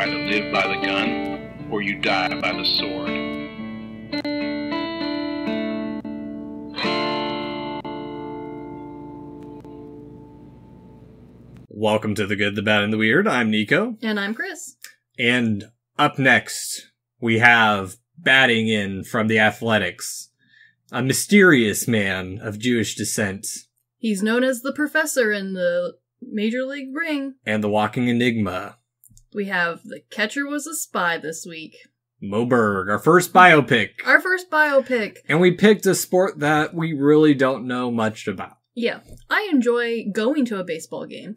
either live by the gun or you die by the sword. Welcome to The Good, the Bad, and the Weird. I'm Nicho. And I'm Chris. And up next, we have batting in from the Athletics, a mysterious man of Jewish descent. He's known as the Professor in the Major League Ring. And the Walking Enigma. We have The Catcher Was a Spy this week. Moe Berg, our first biopic. Our first biopic. And we picked a sport that we really don't know much about. Yeah. I enjoy going to a baseball game,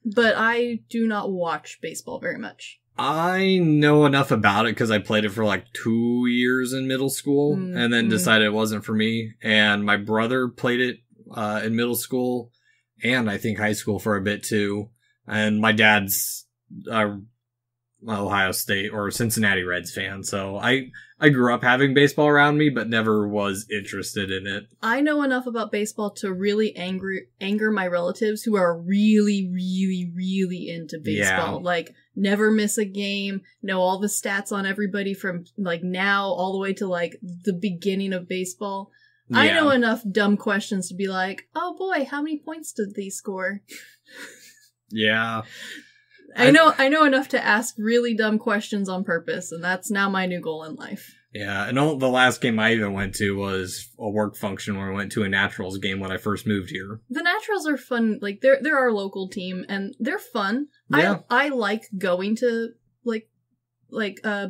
but I do not watch baseball very much. I know enough about it because I played it for like 2 years in middle school and then decided it wasn't for me. And my brother played it in middle school and I think high school for a bit too. And my dad's Ohio State or Cincinnati Reds fan. So I grew up having baseball around me, but never was interested in it. I know enough about baseball to really anger my relatives who are really, really, really into baseball. Yeah. Like, never miss a game, know all the stats on everybody from, like, now all the way to, like, the beginning of baseball. Yeah. I know enough dumb questions to be like, oh boy, how many points did they score? Yeah. I know enough to ask really dumb questions on purpose, and that's now my new goal in life. Yeah, and the last game I even went to was a work function where I went to a Naturals game when I first moved here. The Naturals are fun. Like, they're our local team, and they're fun. Yeah. I like going to, like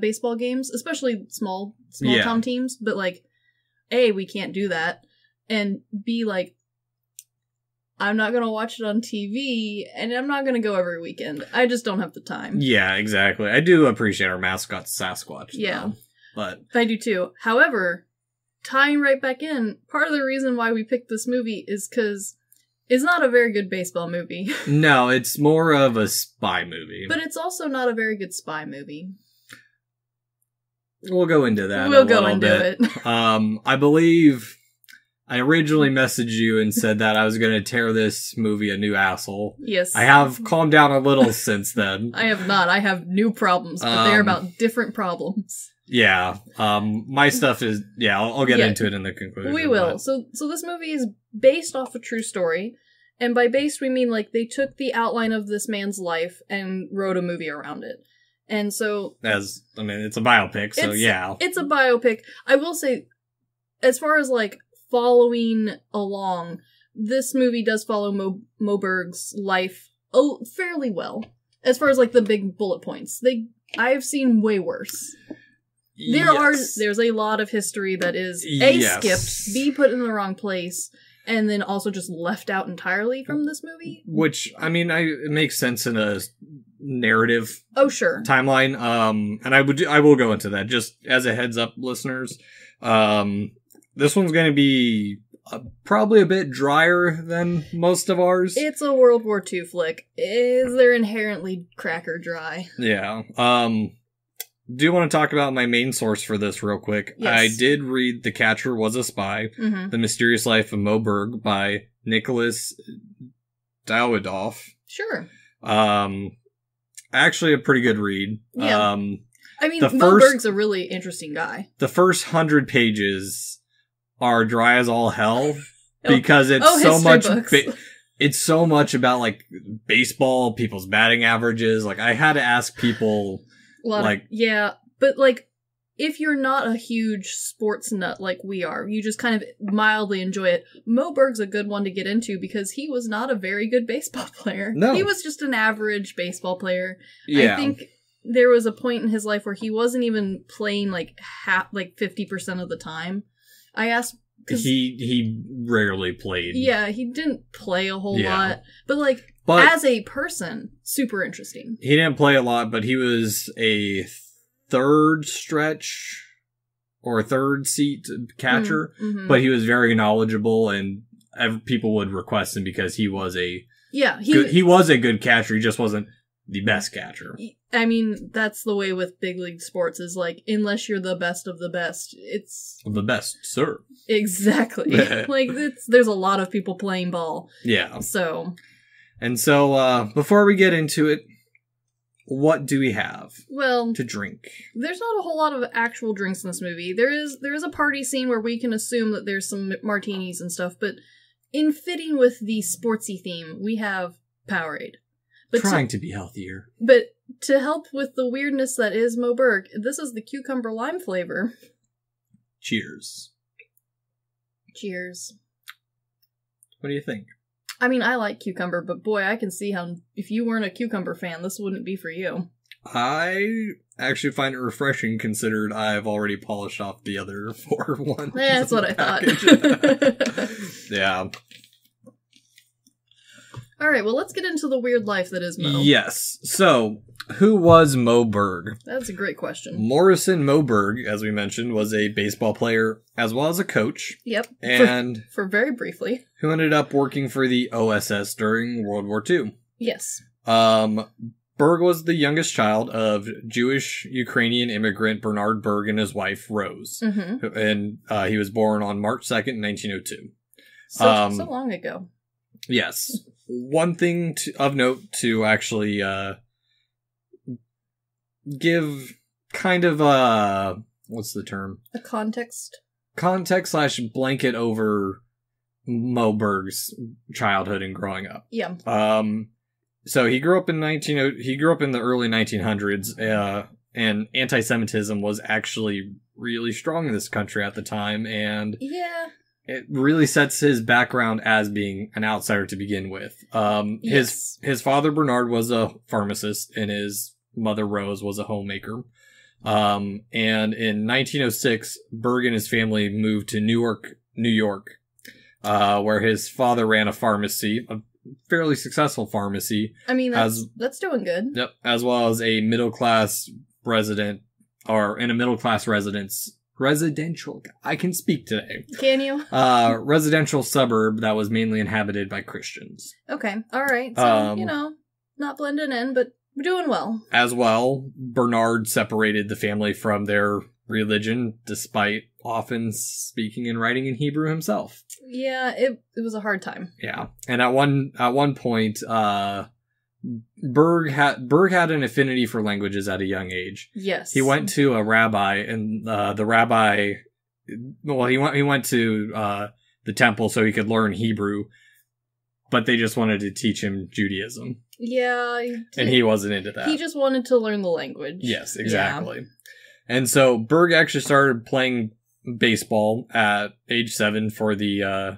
baseball games, especially small town teams, but, like, A, we can't do that, and B, like, I'm not going to watch it on TV, and I'm not going to go every weekend. I just don't have the time. Yeah, exactly. I do appreciate our mascot, Sasquatch. Yeah. Though, but I do too. However, tying right back in, part of the reason why we picked this movie is because it's not a very good baseball movie. No, it's more of a spy movie. But it's also not a very good spy movie. We'll go into that We'll a go little into bit. it. I believe I originally messaged you and said that I was going to tear this movie a new asshole. Yes. I have calmed down a little since then. I have not. I have new problems, but they're about different problems. Yeah. My stuff is... Yeah, I'll get into it in the conclusion. We will. But... So this movie is based off a true story. And by based, we mean, like, they took the outline of this man's life and wrote a movie around it. And so... it's a biopic, so yeah. It's a biopic. I will say, as far as, like, following along, this movie does follow Moe Berg's life fairly well. As far as, like, the big bullet points. I've seen way worse. There's a lot of history that is A, skipped, B, put in the wrong place, and then also just left out entirely from this movie. Which, it makes sense in a narrative timeline. And I will go into that, just as a heads up, listeners. This one's going to be probably a bit drier than most of ours. It's a World War II flick. They're inherently cracker dry. Yeah. Do you want to talk about my main source for this real quick? Yes. I did read The Catcher Was a Spy, The Mysterious Life of Moe Berg by Nicholas Dawidoff. Sure. Actually a pretty good read. Yeah. Moe Berg's a really interesting guy. The first 100 pages are dry as all hell because it's so much it's so much about, like, baseball, people's batting averages. Like, I had to ask people, but, like, if you're not a huge sports nut like we are, you just kind of mildly enjoy it. Moe Berg's a good one to get into because he was not a very good baseball player. No. He was just an average baseball player. Yeah. I think there was a point in his life where he wasn't even playing, like, 50% of the time. I asked... He rarely played. Yeah, he didn't play a whole lot. But as a person, super interesting. He didn't play a lot, but he was a third stretch or third seat catcher. But he was very knowledgeable, and people would request him because he was he was a good catcher. He just wasn't the best catcher. That's the way with big league sports is, like, unless you're the best of the best, it's... The best, sir. Exactly. There's a lot of people playing ball. Yeah. So... And so, before we get into it, what do we have Well, to drink? there's not a whole lot of actual drinks in this movie. There is a party scene where we can assume that there's some martinis and stuff, but in fitting with the sportsy theme, we have Powerade. But Trying to be healthier. But to help with the weirdness that is Moe Berg, this is the cucumber lime flavor. Cheers. Cheers. What do you think? I mean, I like cucumber, but boy, I can see how if you weren't a cucumber fan, this wouldn't be for you. I actually find it refreshing, considered I've already polished off the other 4 ones. That's what I thought. Yeah. Alright, well, let's get into the weird life that is Moe. Yes. So, who was Moe Berg? That's a great question. Morrison Moe Berg, as we mentioned, was a baseball player as well as a coach. Yep. And for very briefly. who ended up working for the OSS during World War II. Yes. Berg was the youngest child of Jewish-Ukrainian immigrant Bernard Berg and his wife, Rose. Mm-hmm. And he was born on March 2nd, 1902. So long ago. Yes. One thing of note to actually give kind of what's the term? A context? Context/blanket over Moe Berg's childhood and growing up. Yeah. So he grew up in the early 1900s, and anti-Semitism was actually really strong in this country at the time, and yeah, it really sets his background as being an outsider to begin with. Yes. His father Bernard was a pharmacist, and his mother Rose was a homemaker. And in 1906, Berg and his family moved to Newark, New York, where his father ran a pharmacy, a fairly successful pharmacy. I mean, that's doing good. Yep, as well as a middle-class resident, or in a middle-class residential, I can speak today. Can you? Residential suburb that was mainly inhabited by Christians. Okay, alright. So, not blending in, but we're doing well. As well, Bernard separated the family from their religion, despite often speaking and writing in Hebrew himself. Yeah, it was a hard time. Yeah, and at one point, Berg had an affinity for languages at a young age. Yes, he went to a rabbi, and the rabbi, well, he went to the temple so he could learn Hebrew, but they just wanted to teach him Judaism. Yeah, and he wasn't into that. He just wanted to learn the language. Yes, exactly. Yeah. And so Berg actually started playing baseball at age 7 for the,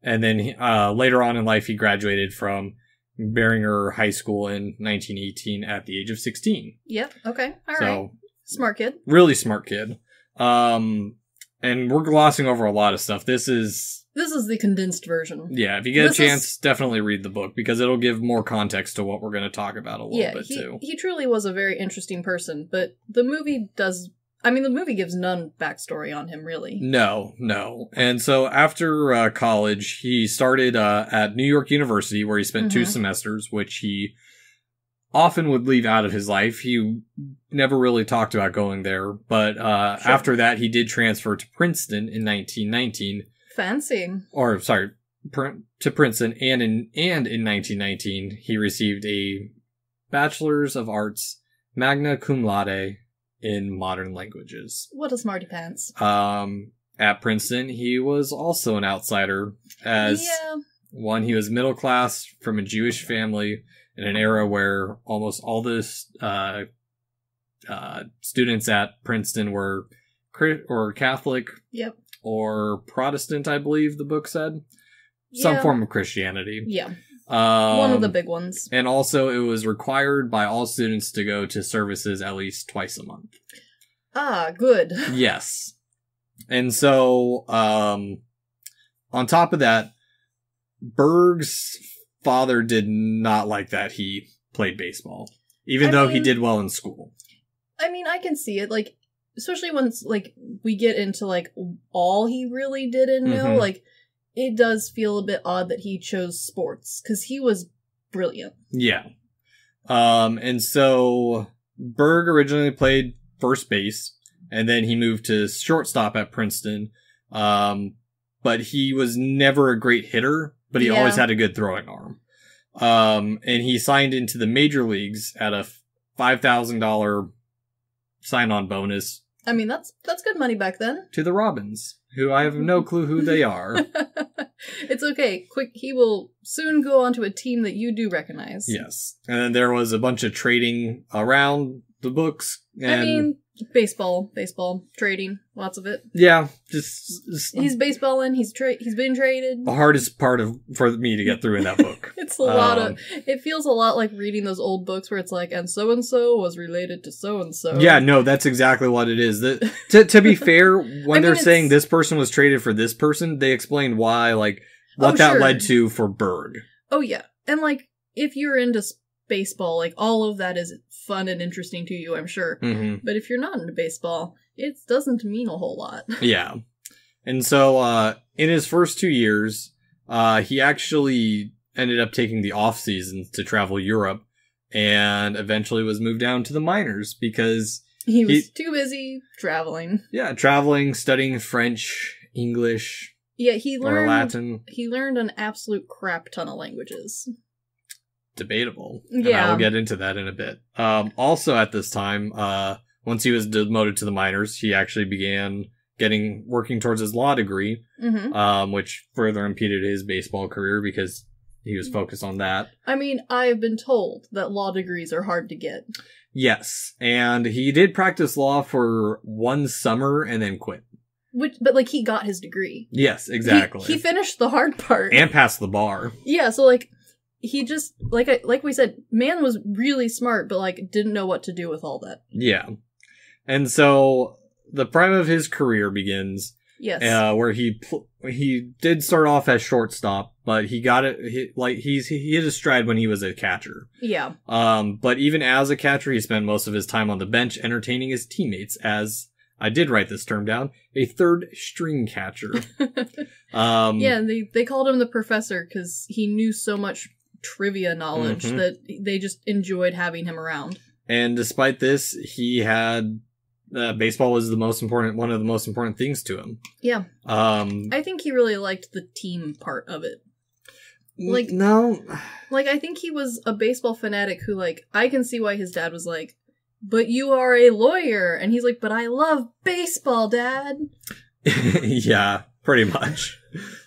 and then later on in life he graduated from Beringer High School in 1918 at the age of 16. Yep. Okay. All right. Smart kid. Really smart kid. And we're glossing over a lot of stuff. This is the condensed version. Yeah, if you get a chance, definitely read the book, because it'll give more context to what we're going to talk about a little bit too. He truly was a very interesting person, but the movie gives none backstory on him, really. No. And so after college, he started at New York University, where he spent 2 semesters, which he often would leave out of his life. He never really talked about going there, but after that, he did transfer to Princeton in 1919. Fancy. Or, sorry, to Princeton, and in 1919, he received a Bachelor's of Arts, magna cum laude, in modern languages. What a smarty pants. At Princeton, he was also an outsider, as one, he was middle class from a Jewish family in an era where almost all the students at Princeton were Catholic. Yep. Or Protestant, I believe the book said. Some form of Christianity. Yeah. One of the big ones. And also, it was required by all students to go to services at least twice a month. Ah, good. Yes. And so, on top of that, Berg's father did not like that he played baseball, even though he did well in school. I mean, I can see it, like, especially once, like, we get into, like, all he really did in Mill, like, it does feel a bit odd that he chose sports, because he was brilliant. Yeah. And so, Berg originally played first base, and then he moved to shortstop at Princeton, but he was never a great hitter, but he always had a good throwing arm. And he signed into the major leagues at $5,000 sign-on bonus. I mean, that's good money back then. To the Robins, who I have no clue who they are. It's okay. He will soon go on to a team that you do recognize. Yes. And then there was a bunch of trading around the books. And I mean, baseball, trading, lots of it. Yeah, just he's baseballing. He's been traded. The hardest part for me to get through in that book. It's a lot of. It feels a lot like reading those old books where it's like, and so was related to so and so. Yeah, no, that's exactly what it is. To be fair, when they're saying this person was traded for this person, they explain why, like what that led to for Berg. Oh yeah, and like if you're into baseball, like all of that is fun and interesting to you, I'm sure. Mm-hmm. But if you're not into baseball, it doesn't mean a whole lot. Yeah. And so in his first 2 years, he actually ended up taking the off seasons to travel Europe and eventually was moved down to the minors because he was too busy traveling. Yeah, traveling, studying French, English, or Latin. He learned an absolute crap ton of languages. Debatable. And I will get into that in a bit. Also at this time, once he was demoted to the minors, he actually began working towards his law degree, which further impeded his baseball career because he was focused on that. I mean, I have been told that law degrees are hard to get. Yes, and he did practice law for 1 summer and then quit. But like he got his degree. Yes, exactly. He finished the hard part and passed the bar. Yeah, so like he just like we said, man was really smart, but like didn't know what to do with all that. Yeah, and so the prime of his career begins. Yes, where he did start off as shortstop, but he got it. He hit his stride when he was a catcher. Yeah. But even as a catcher, he spent most of his time on the bench entertaining his teammates as. I did write this term down. A third string catcher. Yeah, they called him the professor because he knew so much trivia knowledge that they just enjoyed having him around. And despite this, he had baseball was one of the most important things to him. Yeah. I think he really liked the team part of it. Like no, like I think he was a baseball fanatic who I can see why his dad was like, but you are a lawyer. And he's like, but I love baseball, Dad. Yeah, pretty much.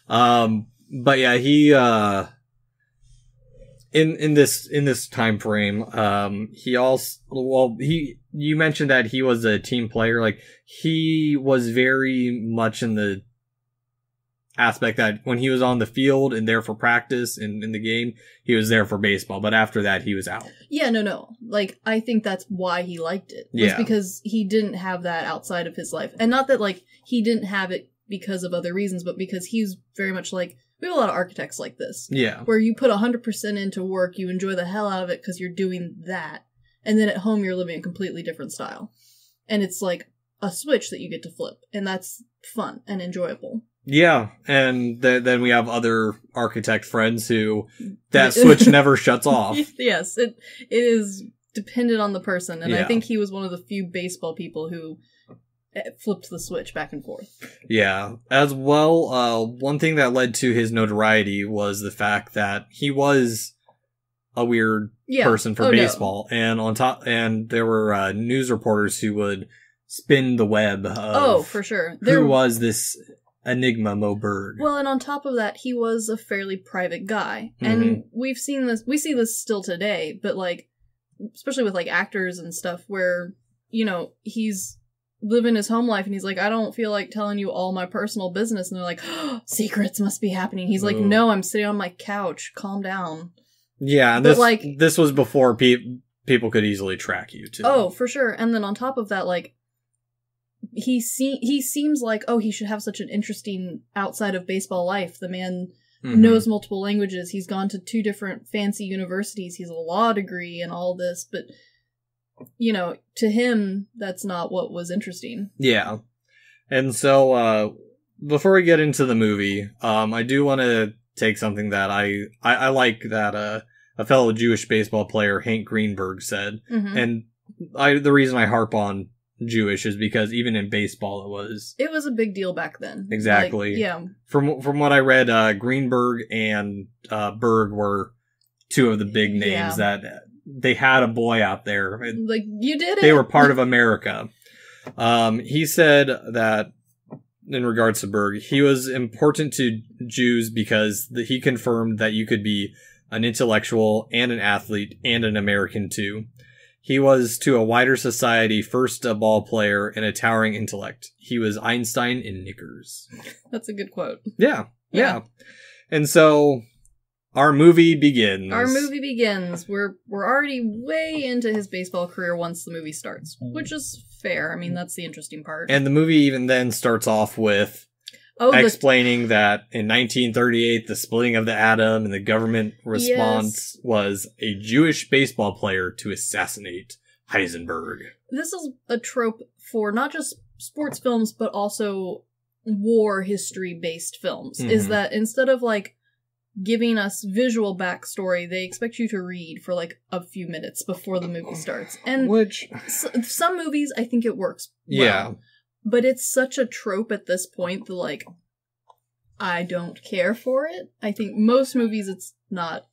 But yeah, he, in this time frame, you mentioned that he was a team player. Like, he was very much in the aspect that when he was on the field and there for practice and in the game, he was there for baseball, but after that he was out. Yeah, no. Like, I think that's why he liked it. Was because he didn't have that outside of his life. And not that, he didn't have it because of other reasons, but because he's very much we have a lot of architects like this. Yeah. Where you put 100% into work, you enjoy the hell out of it because you're doing that. And then at home, you're living a completely different style. And it's like a switch that you get to flip. And that's fun and enjoyable. Yeah, and then we have other architect friends who that switch never shuts off. Yes, it is dependent on the person, and I think he was one of the few baseball people who flipped the switch back and forth. Yeah, as well, one thing that led to his notoriety was the fact that he was a weird person for baseball, and there were news reporters who would spin the web of for sure. Who was this enigma Moe Berg? Well, and on top of that, he was a fairly private guy. And we see this still today, but especially with actors and stuff where, he's living his home life and he's like, I don't feel like telling you all my personal business. And they're like, oh, secrets must be happening. He's like, no, I'm sitting on my couch. Calm down. Yeah, and this was before people could easily track you too. Oh, for sure. And then on top of that, he seems like, oh, he should have such an interesting outside of baseball life. The man knows multiple languages. He's gone to 2 different fancy universities. He's a law degree and all this. But, to him, that's not what was interesting. Yeah. And so, before we get into the movie, I do want to take something that I like that a fellow Jewish baseball player, Hank Greenberg, said. And the reason I harp on Jewish is because even in baseball it was a big deal back then. Exactly. From what I read, Greenberg and Berg were 2 of the big names that they had a boy out there. Like, you did it. They were part of America. He said that, in regards to Berg, he was important to Jews because he confirmed that you could be an intellectual and an athlete and an American too. He was to a wider society first a ball player and a towering intellect. He was Einstein in knickers. That's a good quote. Yeah. And so our movie begins. We're already way into his baseball career once the movie starts, which is fair. I mean, that's the interesting part. And the movie even then starts off with explaining that in 1938, the splitting of the atom and the government response was a Jewish baseball player to assassinate Heisenberg. This is a trope for not just sports films, but also war history-based films, is that instead of, like, giving us visual backstory, they expect you to read for, like, a few minutes before the movie starts. And some movies, I think it works well. Yeah. But it's such a trope at this point that, like, I don't care for it. I think most movies, it's not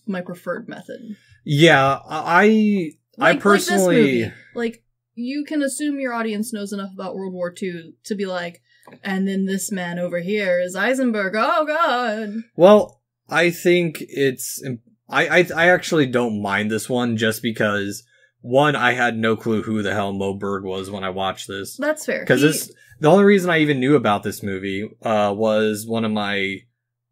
my preferred method. Yeah, I personally... Like this movie. Like, you can assume your audience knows enough about World War II to be like, and then this man over here is Eisenberg. Oh, God. Well, I think it's... I actually don't mind this one just because... One, I had no clue who the hell Moe Berg was when I watched this. That's fair. Because the only reason I even knew about this movie was one of my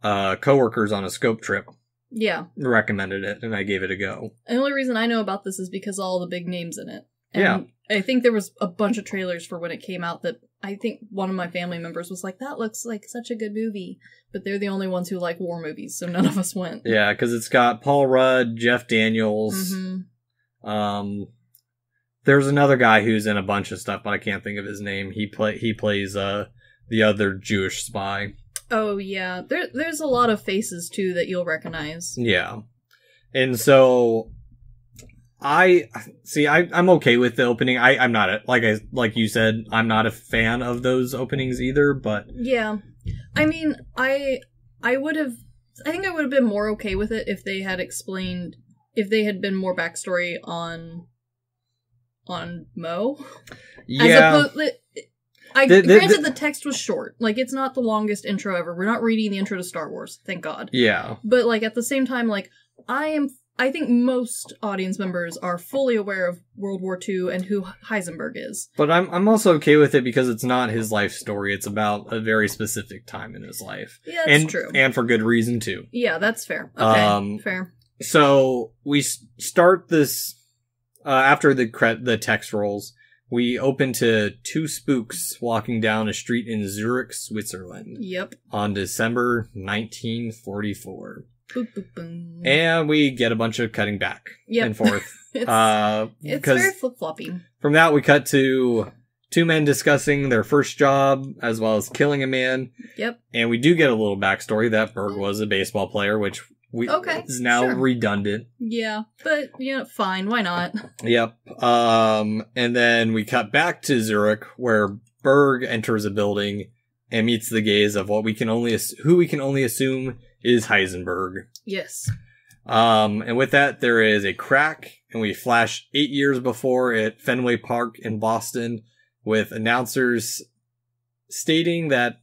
coworkers on a scope trip. Yeah. Recommended it, and I gave it a go. The only reason I know about this is because of all the big names in it. And yeah. I think there was a bunch of trailers for when it came out that I think one of my family members was like, that looks like such a good movie. But they're the only ones who like war movies, so none of us went. Yeah, because it's got Paul Rudd, Jeff Daniels... Mm-hmm. There's another guy who's in a bunch of stuff, but I can't think of his name. He plays the other Jewish spy. Oh yeah, there's a lot of faces too that you'll recognize. Yeah, and so I'm okay with the opening. I'm not like you said, I'm not a fan of those openings either. But yeah, I mean, I think I would have been more okay with it if they had explained. If they had been more backstory on Moe. Yeah. Granted, the text was short. Like, it's not the longest intro ever. We're not reading the intro to Star Wars, thank God. Yeah. But, like, at the same time, like, I think most audience members are fully aware of World War II and who Heisenberg is. But I'm also okay with it because it's not his life story. It's about a very specific time in his life. Yeah, that's true. And for good reason, too. Yeah, that's fair. Okay, fair. So we start this after the text rolls. We open to two spooks walking down a street in Zurich, Switzerland. Yep. On December 1944. Boop, boop, boom. And we get a bunch of cutting back and forth. It's very flip-floppy. From that, we cut to two men discussing their first job as well as killing a man. Yep. And we do get a little backstory that Berg was a baseball player, which is now redundant. Yeah, but fine, why not? Yep. And then we cut back to Zurich, where Berg enters a building and meets the gaze of who we can only assume is Heisenberg. Yes. And with that, there is a crack, and we flash 8 years before at Fenway Park in Boston, with announcers stating that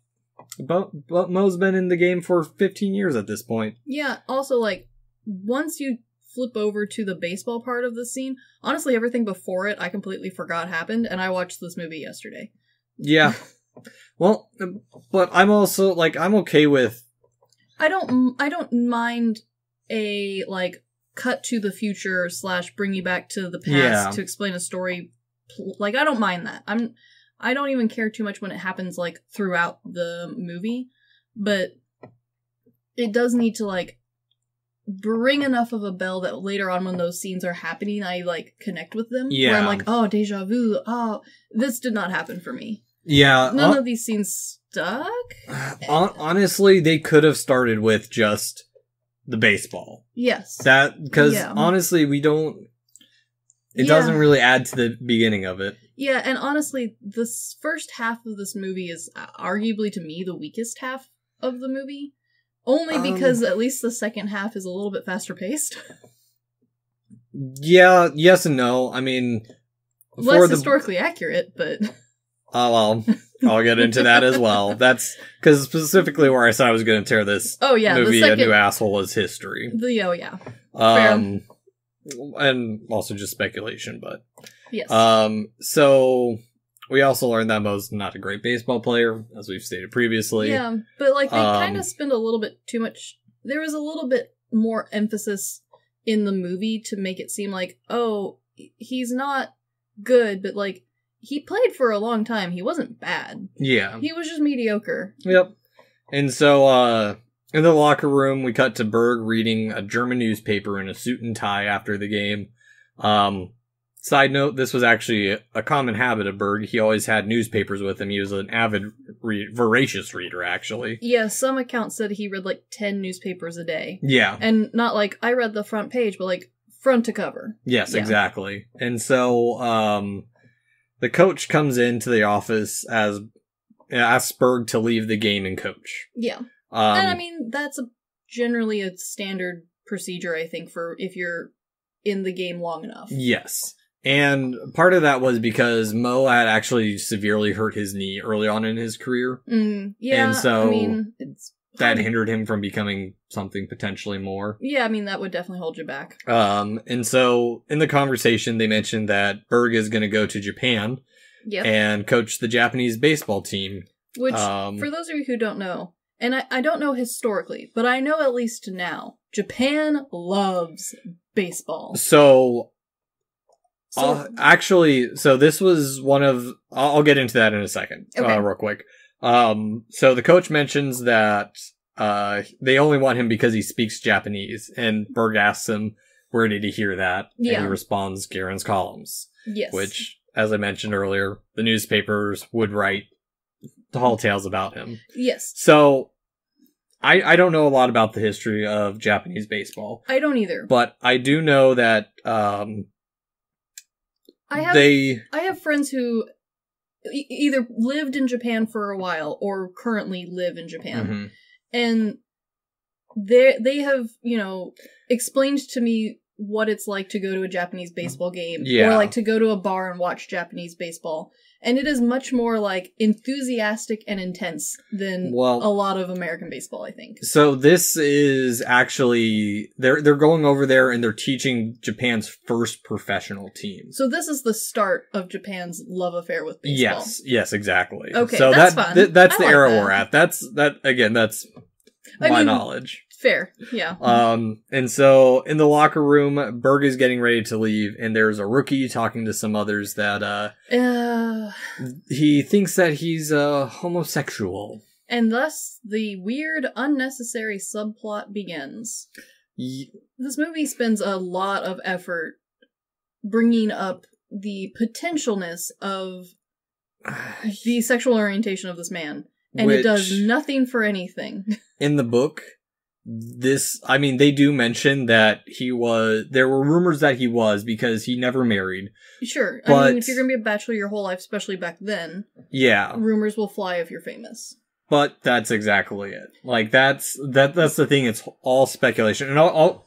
Moe's been in the game for 15 years at this point. Yeah, also, like, once you flip over to the baseball part of the scene, honestly, everything before it I completely forgot happened, and I watched this movie yesterday. Yeah. Well, but I'm also, like, I'm okay with... I don't mind a, like, cut to the future / bring you back to the past to explain a story. Like, I don't mind that. I don't even care too much when it happens, like, throughout the movie, but it does need to, like, bring enough of a bell that later on when those scenes are happening, I, like, connect with them. Yeah. Where I'm like, oh, deja vu, oh, this did not happen for me. Yeah. None of these scenes stuck. Honestly, they could have started with just the baseball. Yes. Because, honestly, we don't... It doesn't really add to the beginning of it. Yeah, and honestly, this first half of this movie is arguably, to me, the weakest half of the movie. Only because at least the second half is a little bit faster paced. Yeah, yes and no. I mean, less historically accurate, but oh well, I'll get into that as well. That's because specifically where I said I was going to tear this movie a new asshole is history. Fair. And also just speculation, but yes. So we also learned that Moe's not a great baseball player, as we've stated previously. Yeah, but like they kind of spend a little bit too much. There was a little bit more emphasis in the movie to make it seem like, oh, he's not good, but like he played for a long time. He wasn't bad. Yeah, he was just mediocre. Yep. And so, in the locker room, we cut to Berg reading a German newspaper in a suit and tie after the game. Side note, this was actually a common habit of Berg. He always had newspapers with him. He was an avid, voracious reader, actually. Yeah, some accounts said he read like 10 newspapers a day. Yeah. And not like, I read the front page, but like front to cover. Yes, exactly. And so, the coach comes into the office asks Berg to leave the game and coach. Yeah. And I mean, that's generally a standard procedure, I think, for if you're in the game long enough. Yes. And part of that was because Moe had actually severely hurt his knee early on in his career. Yeah, and so I mean, that hindered him from becoming something potentially more. Yeah, I mean, that would definitely hold you back. And so in the conversation, they mentioned that Berg is going to go to Japan and coach the Japanese baseball team. Which, for those of you who don't know, and I don't know historically, but I know at least now, Japan loves baseball. So this was one of... I'll get into that in a second, real quick. So the coach mentions that they only want him because he speaks Japanese, and Berg asks him, where did he hear that? And he responds, Garen's columns. Yes. Which, as I mentioned earlier, the newspapers would write tall tales about him. Yes. So, I don't know a lot about the history of Japanese baseball. I don't either. But I do know that I have friends who either lived in Japan for a while or currently live in Japan. Mm-hmm. And they have, explained to me what it's like to go to a Japanese baseball game or like to go to a bar and watch Japanese baseball. And it is much more like enthusiastic and intense than a lot of American baseball, I think. So this is actually they're going over there and they're teaching Japan's first professional team. So this is the start of Japan's love affair with baseball. Yes, exactly. Okay, so that's fun. That's the era we're at. That's my knowledge. Fair, yeah. And so in the locker room, Berg is getting ready to leave, and there's a rookie talking to some others that he thinks that he's homosexual, and thus the weird, unnecessary subplot begins. This movie spends a lot of effort bringing up the potentialness of the sexual orientation of this man, and it does nothing for anything. In the book, they do mention that there were rumors that he was because he never married. Sure. I mean, if you're going to be a bachelor your whole life, especially back then, rumors will fly if you're famous. But that's exactly it. Like, that's the thing. It's all speculation. And all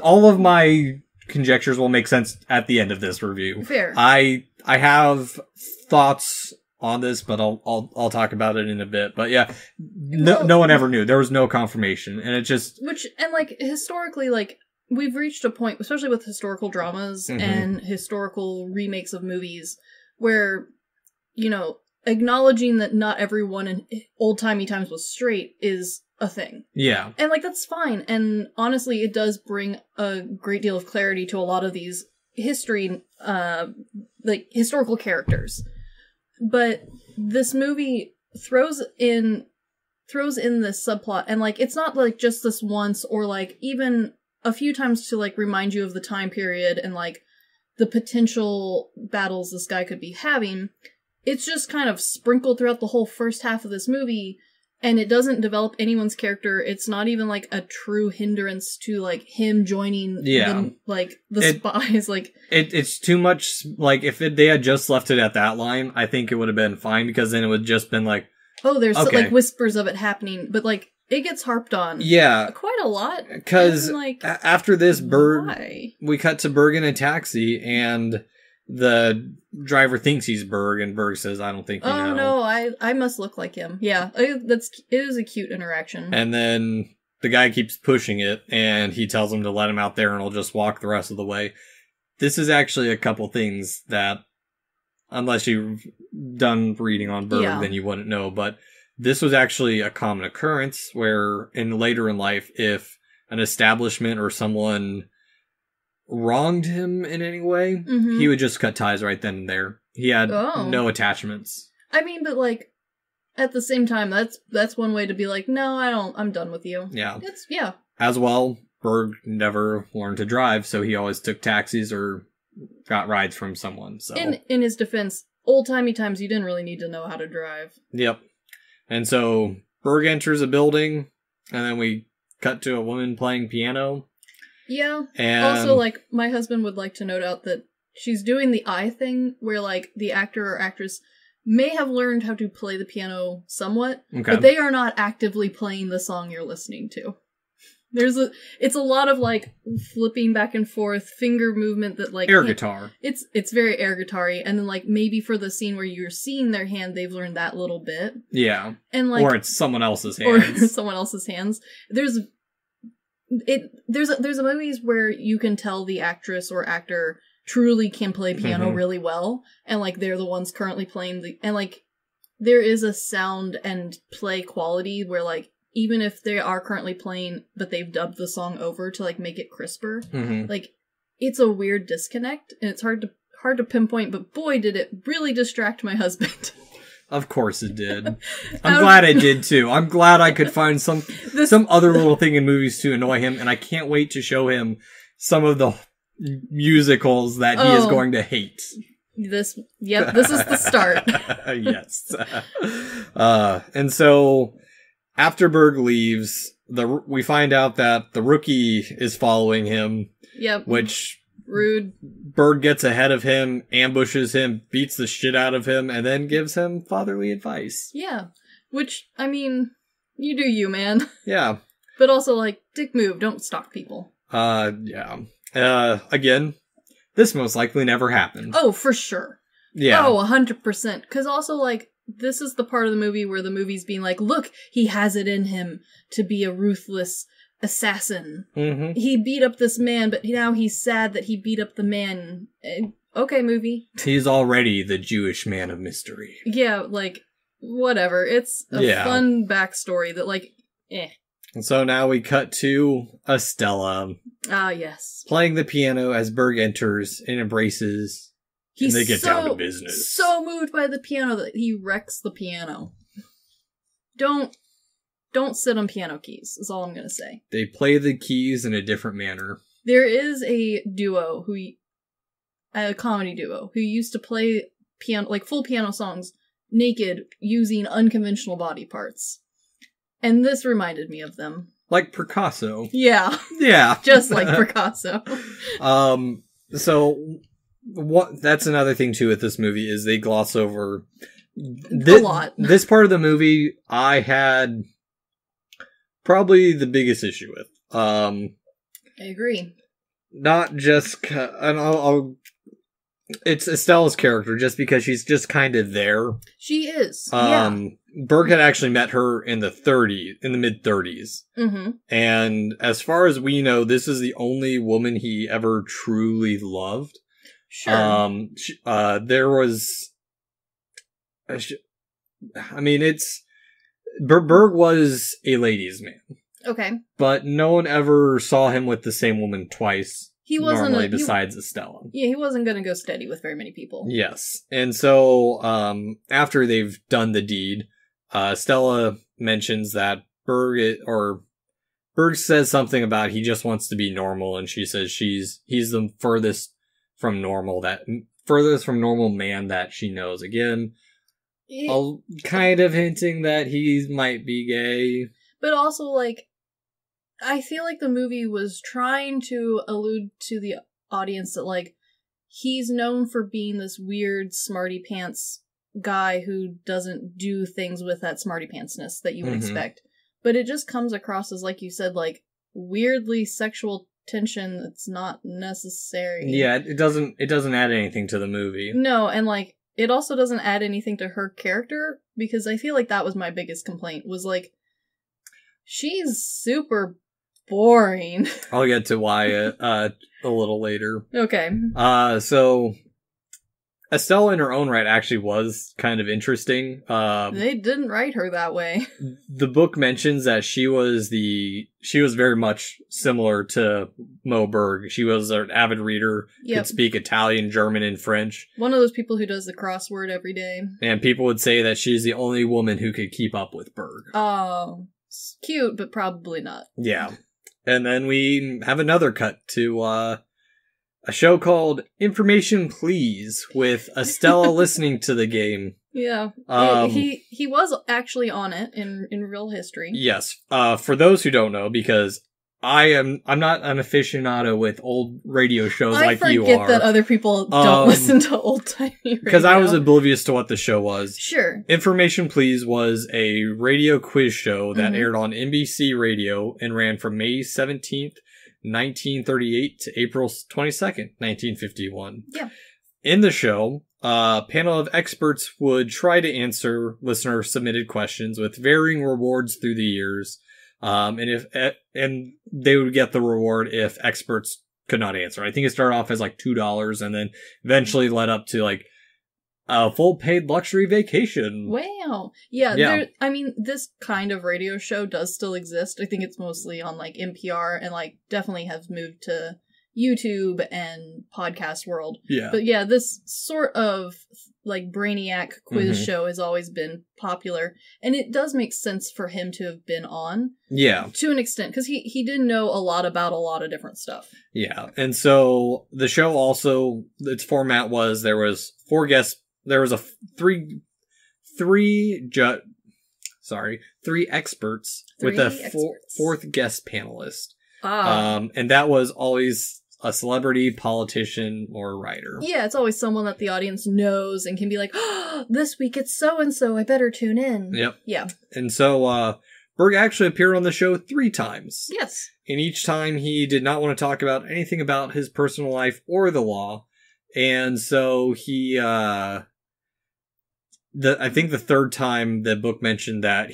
of my conjectures will make sense at the end of this review. Fair. I have thoughts on this, but I'll talk about it in a bit. But yeah, no one ever knew. There was no confirmation, and it just historically, like, we've reached a point, especially with historical dramas and historical remakes of movies, where acknowledging that not everyone in old-timey times was straight is a thing. Yeah, and like that's fine. And honestly, it does bring a great deal of clarity to a lot of these historical characters. But this movie throws in this subplot, and like it's not like just this once or like even a few times to like remind you of the time period and like the potential battles this guy could be having. It's just kind of sprinkled throughout the whole first half of this movie, and it doesn't develop anyone's character. It's not even like a true hindrance to like him joining the spies. Like it's too much. Like if they had just left it at that line, I think it would have been fine, because then it would just been like, oh, there's like whispers of it happening, but like It gets harped on. Yeah. Quite a lot. Because like, after this, Berg, why? we cut to Berg in a taxi, and the driver thinks he's Berg, and Berg says, I don't think you know. Oh, no, I must look like him. Yeah, it is a cute interaction. And then the guy keeps pushing it, and he tells him to let him out there, and he'll just walk the rest of the way. This is actually a couple things that, unless you've done reading on Berg, then you wouldn't know, but this was actually a common occurrence where later in life, if an establishment or someone wronged him in any way, he would just cut ties right then and there. He had no attachments. I mean, but like, at the same time, that's one way to be like, no, I'm done with you. Yeah. Yeah. As well, Berg never learned to drive, so he always took taxis or got rides from someone. So in his defense, old-timey times, you didn't really need to know how to drive. Yep. And so Berg enters a building, and then we cut to a woman playing piano. Yeah. And also, like, my husband would like to note out that she's doing the eye thing, where, like, the actor or actress may have learned how to play the piano somewhat, but they are not actively playing the song you're listening to. It's a lot of, like, flipping back and forth, finger movement that, like... air guitar. It's very air guitar-y, and then, like, maybe for the scene where you're seeing their hand, they've learned that little bit. Yeah. And, like... or it's someone else's hands. Or someone else's hands. There's a movies where you can tell the actress or actor truly can play piano really well, and, like, they're the ones currently playing and, like, there is a sound and play quality where, like, even if they are currently playing, but they've dubbed the song over to, like, make it crisper, like, it's a weird disconnect, and it's hard to pinpoint, but boy, did it really distract my husband. Of course it did. I'm glad it did, too. I'm glad I could find some other little thing in movies to annoy him, and I can't wait to show him some of the musicals that he is going to hate. This is the start. Yes. And so... after Berg leaves, we find out that the rookie is following him. Yep. Which... rude. Berg gets ahead of him, ambushes him, beats the shit out of him, and then gives him fatherly advice. Yeah. Which, I mean, you do you, man. Yeah. But also, like, dick move, don't stalk people. Yeah. Again, this most likely never happened. Oh, for sure. Yeah. Oh, 100%. Because also, like, this is the part of the movie where the movie's being like, look, he has it in him to be a ruthless assassin. He beat up this man, but now he's sad that he beat up the man. Okay, movie. He's already the Jewish man of mystery. Yeah, like, whatever. It's a fun backstory that, like, And so now we cut to Estella. Ah, yes. Playing the piano as Berg enters and embraces... and they get down to business. So moved by the piano that he wrecks the piano. Don't sit on piano keys, is all I'm going to say. They play the keys in a different manner. There is a duo, a comedy duo, who used to play piano, like full piano songs, naked, using unconventional body parts. And this reminded me of them. Like Picasso. Yeah. Yeah. Just like Picasso. So... that's another thing too with this movie is they gloss over a lot. This part of the movie I had probably the biggest issue with. I agree. Not just, it's Estella's character just because she's just kind of there. She is. Berg had actually met her in the mid 30s. And as far as we know, this is the only woman he ever truly loved. Sure. There was, I mean, Berg was a ladies' man. Okay. But no one ever saw him with the same woman twice. He wasn't normally besides Estella. Yeah, he wasn't going to go steady with very many people. Yes. And so, after they've done the deed, Stella mentions that Berg says something about he just wants to be normal, and she says he's the furthest from normal man that she knows. Again, kind of hinting that he might be gay. But also, like, I feel like the movie was trying to allude to the audience that, like, he's known for being this weird smarty pants guy who doesn't do things with that smarty pantsness that you would expect. but it just comes across as, like you said, like, weirdly sexual tension that's not necessary. Yeah, it doesn't add anything to the movie. No, and, like, it also doesn't add anything to her character, because I feel like that was my biggest complaint, was, like, she's super boring. I'll get to why a little later. Okay. So Estella in her own right actually was kind of interesting. They didn't write her that way. The book mentions that she was very much similar to Moe Berg. She was an avid reader, could speak Italian, German, and French. One of those people who does the crossword every day. And people would say that she's the only woman who could keep up with Berg. Oh, cute, but probably not. Yeah. And then we have another cut to a show called Information Please, with Estella listening to the game. Yeah. He was actually on it in real history. Yes. For those who don't know, because I'm not an aficionado with old radio shows like you are. I forget that other people don't listen to old-timey radio. Because I was oblivious to what the show was. Sure. Information Please was a radio quiz show that aired on NBC Radio and ran from May 17th, 1938 to April 22nd, 1951. Yeah. In the show, a panel of experts would try to answer listener-submitted questions with varying rewards through the years. And they would get the reward if experts could not answer. I think it started off as like $2 and then eventually led up to like a full paid luxury vacation. Wow. Yeah. I mean, this kind of radio show does still exist. I think it's mostly on like NPR and like definitely has moved to YouTube and podcast world. Yeah. But yeah, this sort of like brainiac quiz show has always been popular, and it does make sense for him to have been on. Yeah. To an extent, because he did know a lot about a lot of different stuff. Yeah. And so the show also, its format was there was three experts with a fourth guest panelist. And that was always a celebrity, politician, or writer. Yeah, it's always someone that the audience knows and can be like, oh, this week it's so-and-so, I better tune in. Yep. Yeah. And so, Berg actually appeared on the show 3 times. Yes. And each time he did not want to talk about anything about his personal life or the law. And so he, I think the 3rd time the book mentioned that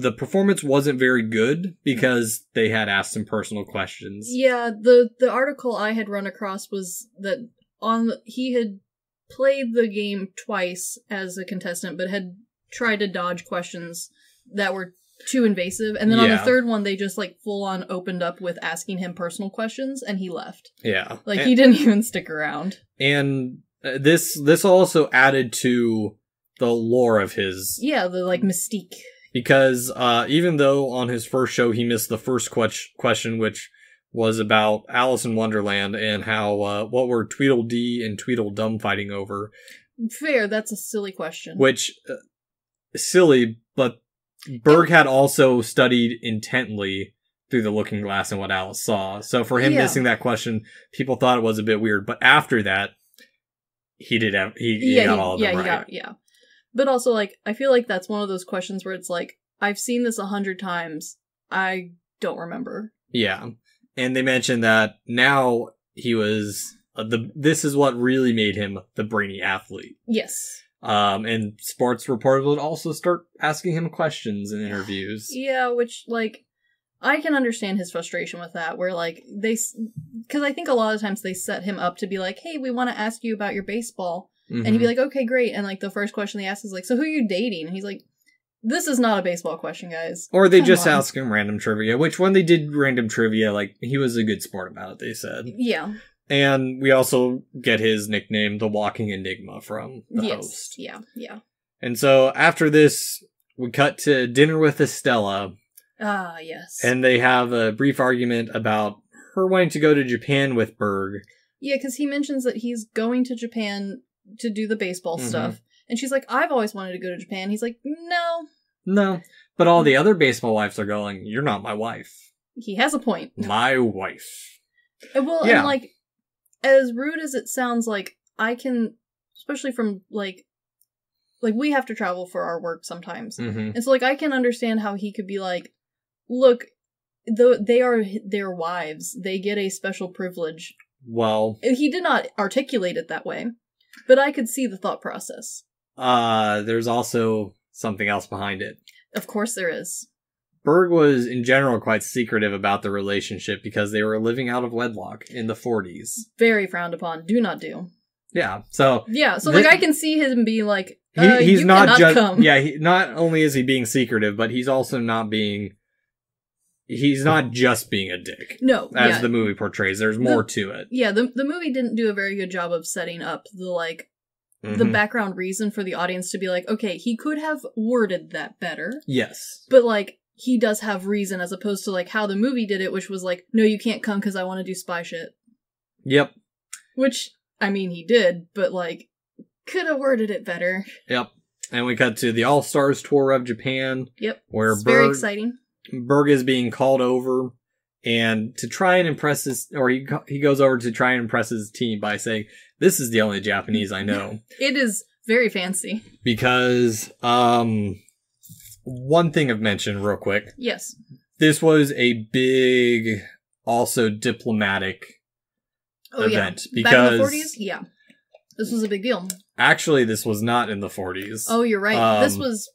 the performance wasn't very good because they had asked him personal questions. Yeah, the article I had run across was that he had played the game twice as a contestant, but had tried to dodge questions that were too invasive. And then on the 3rd one, they just like full on opened up with asking him personal questions, and he left. Yeah. Like he didn't even stick around. And this also added to the lore of his... Yeah, the like mystique. Because even though on his first show he missed the first question, which was about Alice in Wonderland and how what were Tweedledee and Tweedledum fighting over. Fair, that's a silly question. Which, silly, but Berg had also studied intently through the looking glass and what Alice saw. So for him missing that question, people thought it was a bit weird. But after that, he got all of them right. But also, like, I feel like that's one of those questions where it's like, I've seen this 100 times. I don't remember. Yeah. And they mentioned that now he was... this is what really made him the brainy athlete. Yes. And sports reporters would also start asking him questions in interviews. Yeah, which, like, I can understand his frustration with that, where, like, because I think a lot of times they set him up to be like, hey, we want to ask you about your baseball. And he'd be like, okay, great. And like the first question they ask is like, so who are you dating? And he's like, this is not a baseball question, guys. Or they just ask him random trivia, which when they did random trivia, like he was a good sport about it, they said. Yeah. And we also get his nickname, the Walking Enigma, from the host. Yeah, yeah. And so after this, we cut to dinner with Estella. Ah, yes. And they have a brief argument about her wanting to go to Japan with Berg. Yeah, because he mentions that he's going to Japan to do the baseball stuff. And she's like, I've always wanted to go to Japan. He's like, no. But all the other baseball wives are going, you're not my wife. He has a point. My wife. Well, and like, as rude as it sounds, like, I can, especially from, like like, we have to travel for our work sometimes. Mm-hmm. And so, like, I can understand how he could be like, look, they are their wives. They get a special privilege. Well, He did not articulate it that way, but I could see the thought process. there's also something else behind it. Of course there is. Berg was, in general, quite secretive about the relationship because they were living out of wedlock in the 40s. Very frowned upon. Do not do. Yeah, so... Yeah, so, like, I can see him being like, he's you not cannot just... come. Yeah, not only is he being secretive, but he's also not being... He's not just being a dick. No, as the movie portrays. There's more to it. Yeah, the movie didn't do a very good job of setting up the, like, the background reason for the audience to be like, okay, he could have worded that better. Yes. But, like, he does have reason, as opposed to, like, how the movie did it, which was like, no, you can't come because I want to do spy shit. Yep. Which, I mean, he did, but, like, could have worded it better. Yep. And we cut to the All-Stars tour of Japan. Yep. Where it's very exciting. Berg is being called over, and to try and impress he goes over to try and impress his team by saying, "This is the only Japanese I know." It is very fancy. Because, one thing of mention real quick. Yes. This was a big, also diplomatic event. Yeah. Because back in the 40s? Yeah. This was a big deal. Actually, this was not in the 40s. Oh, you're right. This was...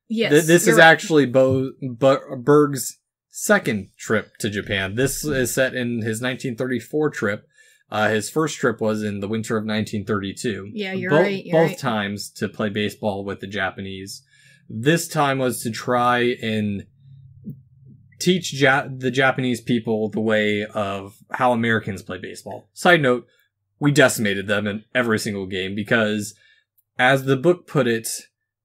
Yes. This is right. actually Berg's second trip to Japan. This is set in his 1934 trip. His first trip was in the winter of 1932. Yeah, you're right. Both times to play baseball with the Japanese. This time was to try and teach the Japanese people the way of how Americans play baseball. Side note, we decimated them in every single game because, as the book put it,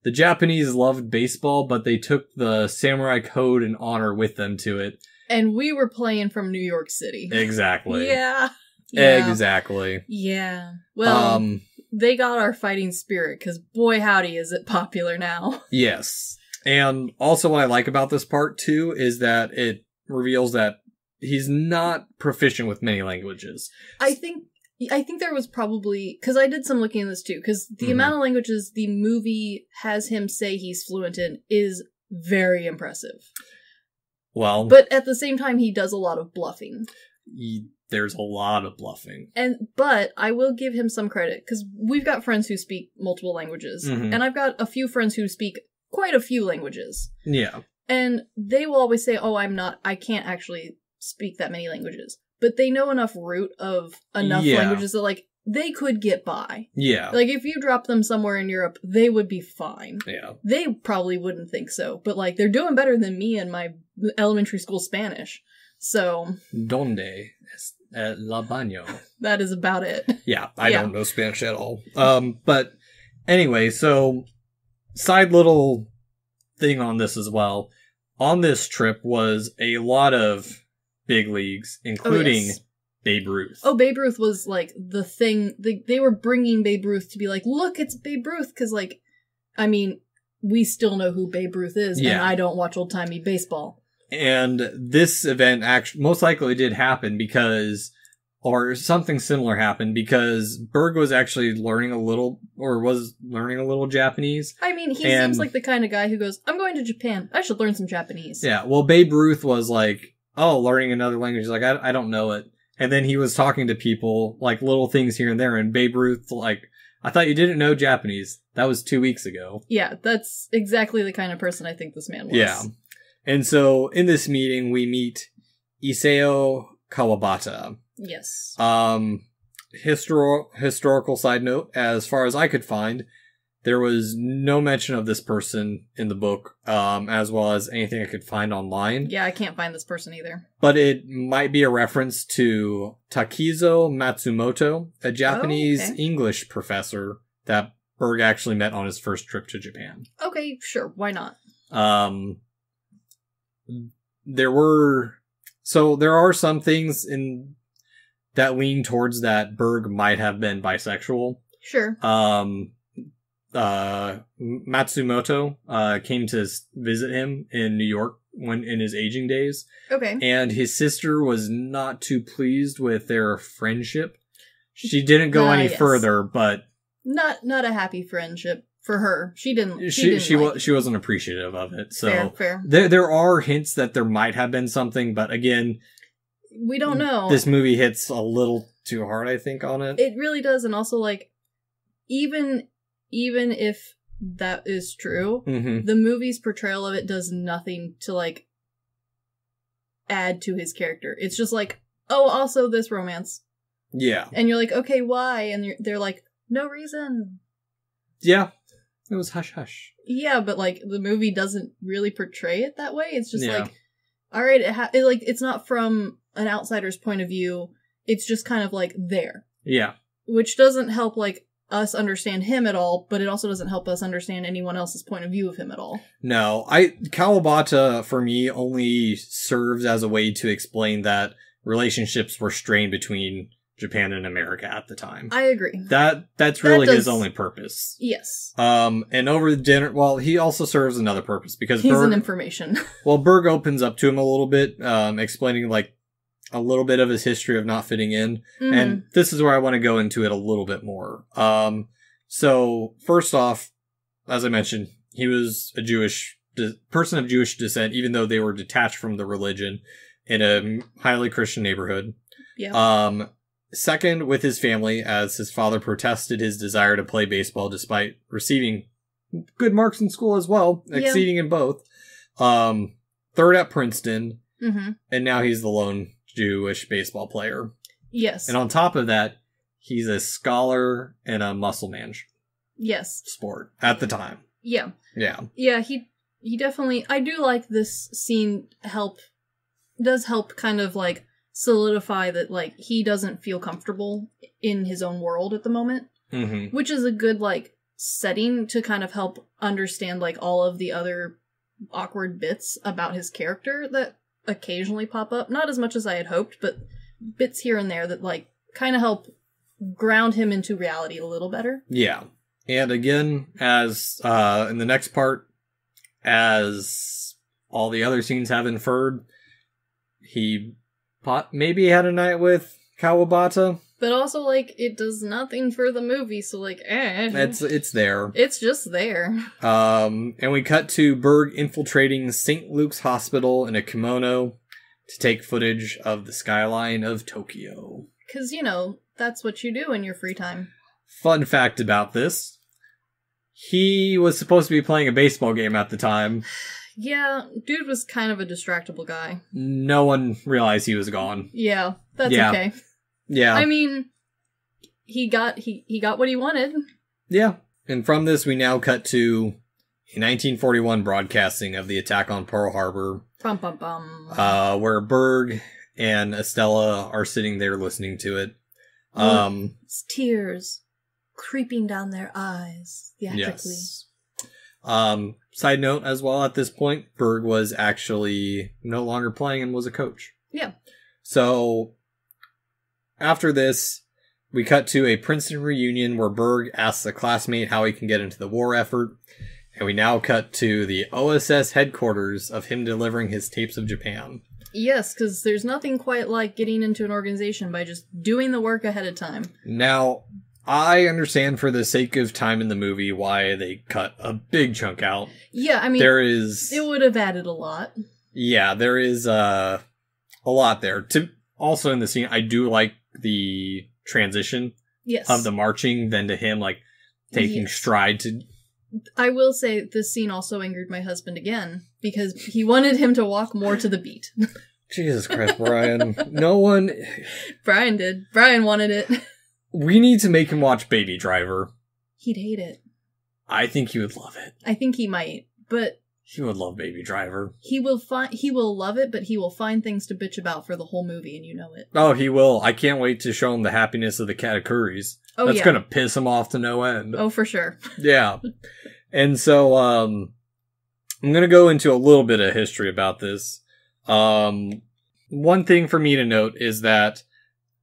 the Japanese loved baseball, but they took the samurai code and honor with them to it. And we were playing from New York City. Exactly. Yeah. Exactly. Yeah. Well, they got our fighting spirit, because boy howdy is it popular now. Yes. And also what I like about this part, too, is that it reveals that he's not proficient with many languages. I think there was probably... Because I did some looking at this, too. Because the amount of languages the movie has him say he's fluent in is very impressive. Well... But at the same time, he does a lot of bluffing. There's a lot of bluffing. But I will give him some credit. Because we've got friends who speak multiple languages. And I've got a few friends who speak quite a few languages. Yeah. And they will always say, oh, I can't actually speak that many languages. But they know enough root of enough languages that, like, they could get by. Yeah. Like, if you drop them somewhere in Europe, they would be fine. Yeah. They probably wouldn't think so. But, like, they're doing better than me in my elementary school Spanish. So... Donde es la baño? That is about it. Yeah, I don't know Spanish at all. But anyway, so side little thing on this as well. On this trip was a lot of big leagues, including Babe Ruth. Oh, Babe Ruth was, like, the thing. They were bringing Babe Ruth to be like, look, it's Babe Ruth. Because, like, I mean, we still know who Babe Ruth is, and I don't watch old-timey baseball. And this event actually most likely did happen because, or something similar happened because Berg was actually learning a little Japanese. I mean, he seems like the kind of guy who goes, I'm going to Japan. I should learn some Japanese. Yeah, well, Babe Ruth was like, oh, learning another language. He's like, I don't know it. And then he was talking to people, like, little things here and there, and Babe Ruth, like, I thought you didn't know Japanese. That was 2 weeks ago. Yeah, that's exactly the kind of person I think this man was. Yeah. And so, in this meeting, we meet Isao Kawabata. Yes. Historical side note, as far as I could find, there was no mention of this person in the book, as well as anything I could find online. Yeah, I can't find this person either. But it might be a reference to Takizo Matsumoto, a Japanese English professor that Berg actually met on his first trip to Japan. Okay, sure. Why not? There are some things in that lean towards that Berg might have been bisexual. Sure. Matsumoto came to visit him in New York in his aging days. Okay. And his sister was not too pleased with their friendship. She didn't go any further, but not a happy friendship for her. She didn't. She wasn't appreciative of it. So fair. There are hints that there might have been something, but again, we don't know. This movie hits a little too hard, I think, on it. It really does, and also like even if that is true, the movie's portrayal of it does nothing to like add to his character. It's just like, oh, also this romance. Yeah. And you're like, okay, why? And they're like, no reason. Yeah. It was hush hush. Yeah, but like the movie doesn't really portray it that way. It's just like, all right, it's not from an outsider's point of view. It's just kind of like there. Yeah. Which doesn't help like us understand him at all, but it also doesn't help us understand anyone else's point of view of him at all. No, Kawabata for me only serves as a way to explain that relationships were strained between Japan and America at the time. I agree. That's really his only purpose. Yes. And over the dinner, well, he also serves another purpose because he's an information. Well, Berg opens up to him a little bit, explaining like a little bit of his history of not fitting in. And this is where I want to go into it a little bit more. So first off, as I mentioned, he was a person of Jewish descent, even though they were detached from the religion in a highly Christian neighborhood. Yeah. Second, with his family, as his father protested his desire to play baseball despite receiving good marks in school as well, exceeding in both. Third at Princeton, and now he's the lone Jewish baseball player. Yes. And on top of that, he's a scholar in a muscle man sport at the time. Yeah. Yeah. Yeah, he definitely... I do like this scene does help kind of like solidify that like he doesn't feel comfortable in his own world at the moment, which is a good like setting to kind of help understand like all of the other awkward bits about his character that occasionally pop up. Not as much as I had hoped, but bits here and there that like kind of help ground him into reality a little better. Yeah. And again, as in the next part, as all the other scenes have inferred, he maybe had a night with Kawabata. But also, like, it does nothing for the movie, so, like, It's there. It's just there. And we cut to Berg infiltrating St. Luke's Hospital in a kimono to take footage of the skyline of Tokyo. Because, you know, that's what you do in your free time. Fun fact about this. He was supposed to be playing a baseball game at the time. Yeah, dude was kind of a distractible guy. No one realized he was gone. Yeah, that's okay. Yeah. I mean, he got what he wanted. Yeah. And from this, we now cut to a 1941 broadcasting of the attack on Pearl Harbor. Bum, bum, bum. Where Berg and Estella are sitting there listening to it. Tears creeping down their eyes, theatrically. Yes. Side note as well, at this point, Berg was actually no longer playing and was a coach. Yeah. So, after this, we cut to a Princeton reunion where Berg asks a classmate how he can get into the war effort. And we now cut to the OSS headquarters of him delivering his tapes of Japan. Yes, because there's nothing quite like getting into an organization by just doing the work ahead of time. Now, I understand for the sake of time in the movie why they cut a big chunk out. Yeah, I mean, it would have added a lot. Yeah, there is a lot there. Also in the scene, I do like the transition of the marching, then to him like taking stride to... I will say this scene also angered my husband again, because he wanted him to walk more to the beat. Jesus Christ, Brian. No one... Brian did. Brian wanted it. We need to make him watch Baby Driver. He'd hate it. I think he would love it. I think he might, but... He would love Baby Driver. He will love it, but he will find things to bitch about for the whole movie, and you know it. Oh, he will. I can't wait to show him the happiness of the Katakuris. Oh, That's gonna piss him off to no end. Oh, for sure. Yeah. And so, I'm gonna go into a little bit of history about this. One thing for me to note is that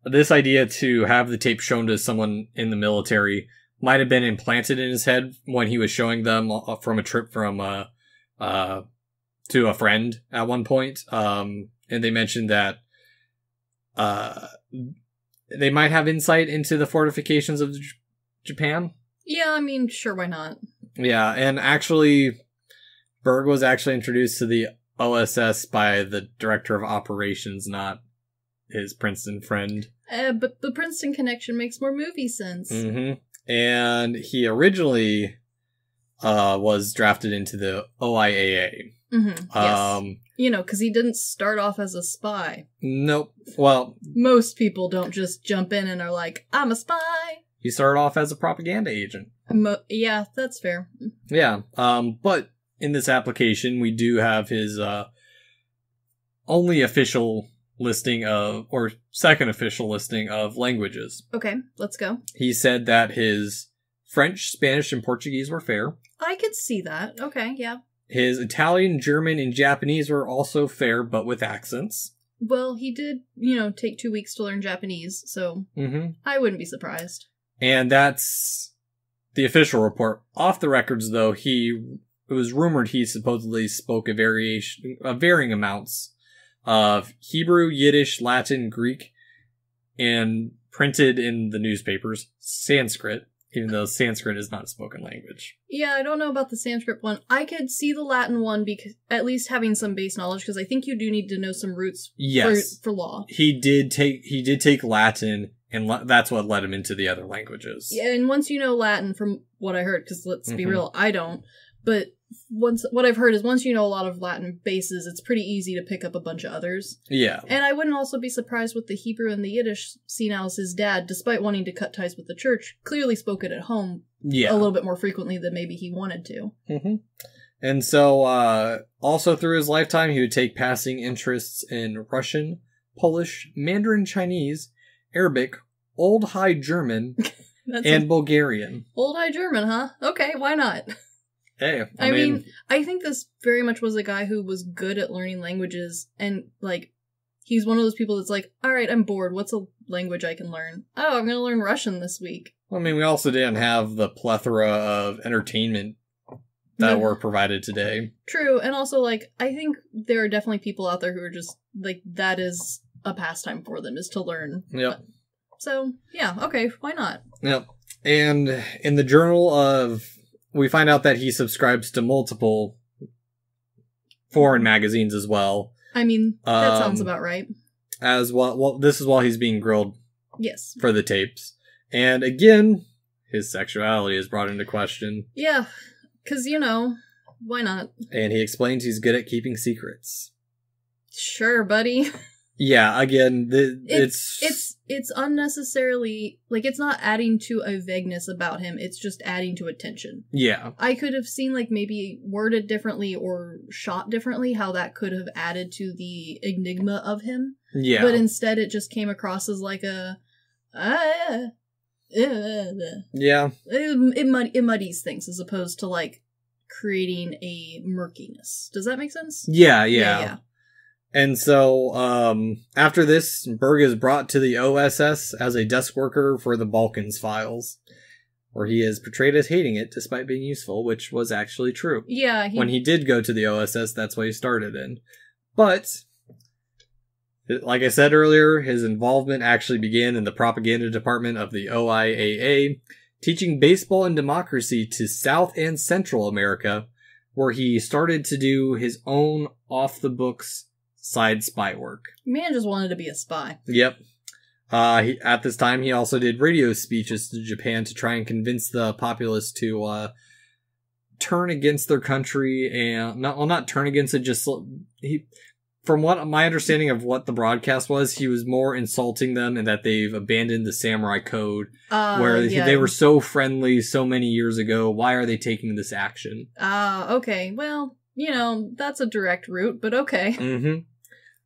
this idea to have the tape shown to someone in the military might have been implanted in his head when he was showing them from a trip from to a friend at one point. And they mentioned that they might have insight into the fortifications of Japan. Yeah, I mean, sure, why not? Yeah, and actually, Berg was actually introduced to the OSS by the director of operations, not his Princeton friend. But the Princeton connection makes more movie sense. Mm-hmm. And he originally was drafted into the OIAA. Mm-hmm. Yes. Because he didn't start off as a spy. Nope. Well, most people don't just jump in and are like, I'm a spy. He started off as a propaganda agent. Yeah, that's fair. Yeah. But in this application, we do have his only official listing of, or second official listing of languages. Okay, let's go. He said that his French, Spanish, and Portuguese were fair. I could see that. Okay, yeah. His Italian, German, and Japanese were also fair, but with accents. Well, he did, take 2 weeks to learn Japanese, so I wouldn't be surprised. And that's the official report. Off the records, though, it was rumored he supposedly spoke varying amounts of Hebrew, Yiddish, Latin, Greek, and printed in the newspapers, Sanskrit, even though Sanskrit is not a spoken language. Yeah, I don't know about the Sanskrit one. I could see the Latin one, because at least having some base knowledge, because I think you do need to know some roots for law. He did take Latin, and that's what led him into the other languages. Yeah, and once you know Latin, from what I heard, because let's be real, I don't, but what I've heard is once you know a lot of Latin bases, it's pretty easy to pick up a bunch of others. Yeah. And I wouldn't also be surprised with the Hebrew and the Yiddish, seeing as his dad, despite wanting to cut ties with the church, clearly spoke it at home a little bit more frequently than maybe he wanted to. Mm-hmm. And so, also through his lifetime, he would take passing interests in Russian, Polish, Mandarin Chinese, Arabic, Old High German, and Bulgarian. Old High German, huh? Okay, why not? Hey, I mean, I think this very much was a guy who was good at learning languages, and, he's one of those people that's like, alright, I'm bored, what's a language I can learn? Oh, I'm gonna learn Russian this week. I mean, we also didn't have the plethora of entertainment that were provided today. True, and also, I think there are definitely people out there who are just, that is a pastime for them, is to learn. Yep. So, yeah, okay, why not? Yep. And in the journal we find out that he subscribes to multiple foreign magazines as well. I mean, that sounds about right. As well, this is while he's being grilled. Yes. For the tapes. And again, his sexuality is brought into question. Yeah, because, why not? And he explains he's good at keeping secrets. Sure, buddy. Yeah, again, it's unnecessarily, it's not adding to a vagueness about him, it's just adding to a tension. Yeah. I could have seen, maybe worded differently or shot differently, how that could have added to the enigma of him. Yeah. But instead it just came across as yeah. It muddies things, as opposed to, creating a murkiness. Does that make sense? Yeah. And so, after this, Berg is brought to the OSS as a desk worker for the Balkans files, where he is portrayed as hating it despite being useful, which was actually true. Yeah. When he did go to the OSS, that's what he started in. But, like I said earlier, his involvement actually began in the propaganda department of the OIAA, teaching baseball and democracy to South and Central America, where he started to do his own off-the-books side spy work. Man just wanted to be a spy. Yep. At this time, he also did radio speeches to Japan to try and convince the populace to turn against their country, and not turn against it. Just from what my understanding of what the broadcast was, he was more insulting them and that they've abandoned the samurai code, where they were so friendly so many years ago. Why are they taking this action? Okay. Well, that's a direct route, but okay. Mm-hmm.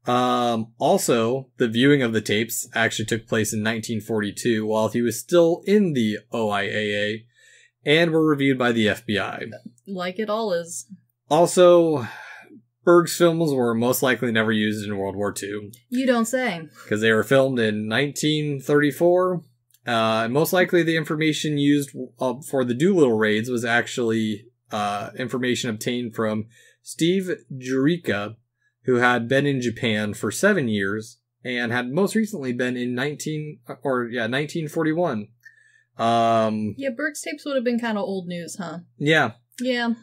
Also, the viewing of the tapes actually took place in 1942 while he was still in the OIAA, and were reviewed by the FBI. Like it all is. Also, Berg's films were most likely never used in World War II. You don't say. Because they were filmed in 1934. Most likely the information used for the Doolittle raids was actually information obtained from Steve Jurica, who had been in Japan for 7 years and had most recently been in 1941. Yeah, Berg's tapes would have been kind of old news, huh? Yeah. Yeah.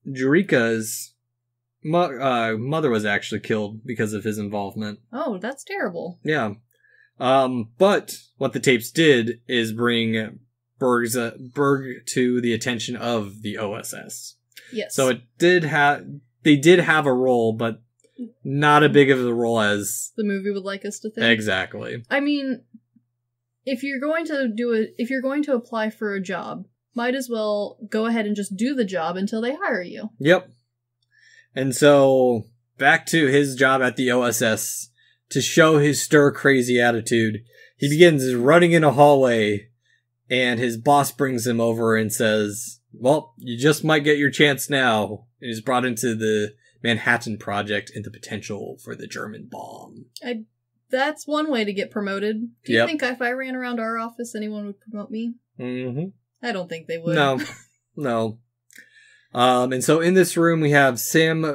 Jurika's mother was actually killed because of his involvement. Oh, that's terrible. Yeah. But what the tapes did is bring Berg to the attention of the OSS. Yes. So they did have a role, but not as big of a role as the movie would like us to think. Exactly. I mean, if you're going to apply for a job, might as well go ahead and just do the job until they hire you. Yep. And so back to his job at the OSS, to show his stir-crazy attitude, he begins running in a hallway, and his boss brings him over and says, well, you just might get your chance now. And he's brought into the Manhattan Project and the potential for the German bomb. That's one way to get promoted. Do you Yep. think if I ran around our office, anyone would promote me? Mm-hmm. I don't think they would. No. And so in this room, we have Sam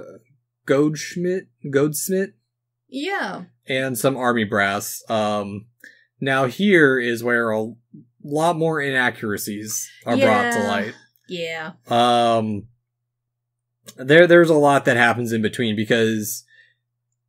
Goldsmith? Yeah. And some army brass. Now here is where a lot more inaccuracies are brought to light. Yeah. There's a lot that happens in between because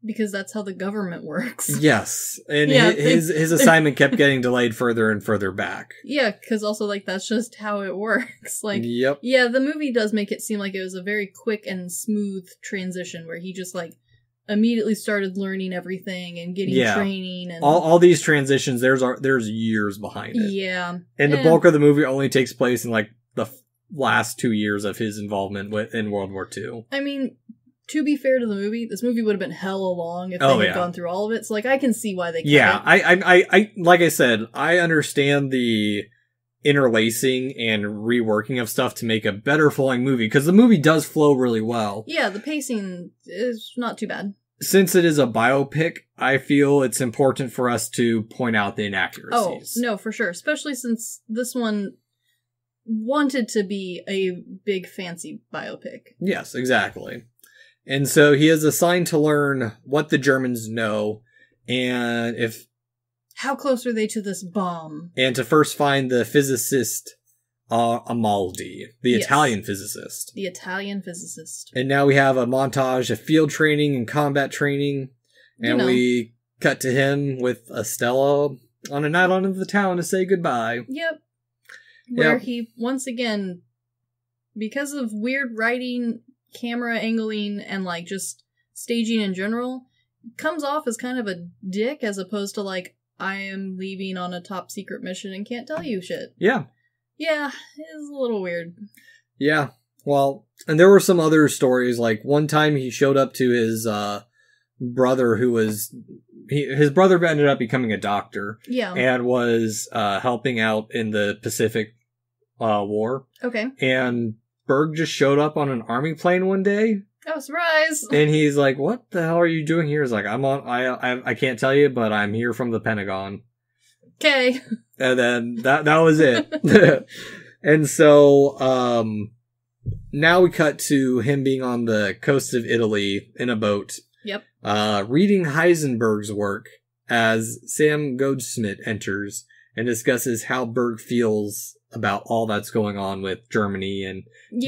that's how the government works. Yes. And Yeah, his assignment kept getting delayed further and further back. Yeah, because also, like, that's just how it works. Like, yep. Yeah, the movie does make it seem like it was a very quick and smooth transition where he just, like, immediately started learning everything and getting training. And all these transitions, there's years behind it. Yeah. And the bulk of the movie only takes place in, like, the last 2 years of his involvement in World War II. I mean, to be fair to the movie, this movie would have been hella long if they had gone through all of it. So, like, I can see why they cut it. I like I said, I understand the interlacing and reworking of stuff to make a better flowing movie, because the movie does flow really well. Yeah, the pacing is not too bad. Since it is a biopic, I feel it's important for us to point out the inaccuracies. Oh, no, for sure. Especially since this one wanted to be a big fancy biopic. Yes, exactly. And so he is assigned to learn what the Germans know, and how close are they to this bomb? And to first find the physicist Amaldi, the Italian physicist. The Italian physicist. And now we have a montage of field training and combat training, and we cut to him with Estella on a night out of the town to say goodbye. Yep. Where he, once again, because of weird writing, camera angling, and, like, just staging in general, comes off as kind of a dick as opposed to, like, I am leaving on a top secret mission and can't tell you shit. Yeah. Yeah, it's a little weird. Yeah. Well, and there were some other stories, like one time he showed up to his brother his brother ended up becoming a doctor. Yeah. And was helping out in the Pacific War. Okay. And Berg just showed up on an army plane one day. Oh, surprise! And he's like, "What the hell are you doing here?" He's like, I can't tell you, but I'm here from the Pentagon." Okay. And then that was it. And so now we cut to him being on the coast of Italy in a boat. Yep. Reading Heisenberg's work as Sam Goldsmith enters and discusses how Berg feels about all that's going on with Germany and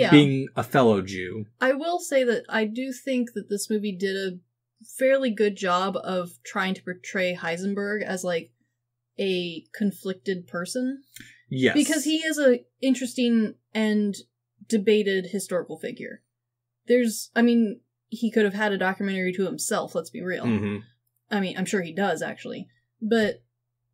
being a fellow Jew. I will say that I do think that this movie did a fairly good job of trying to portray Heisenberg as, like, a conflicted person. Yes. Because he is a interesting and debated historical figure. He could have had a documentary to himself, let's be real. Mm-hmm. I mean, I'm sure he does, actually. But...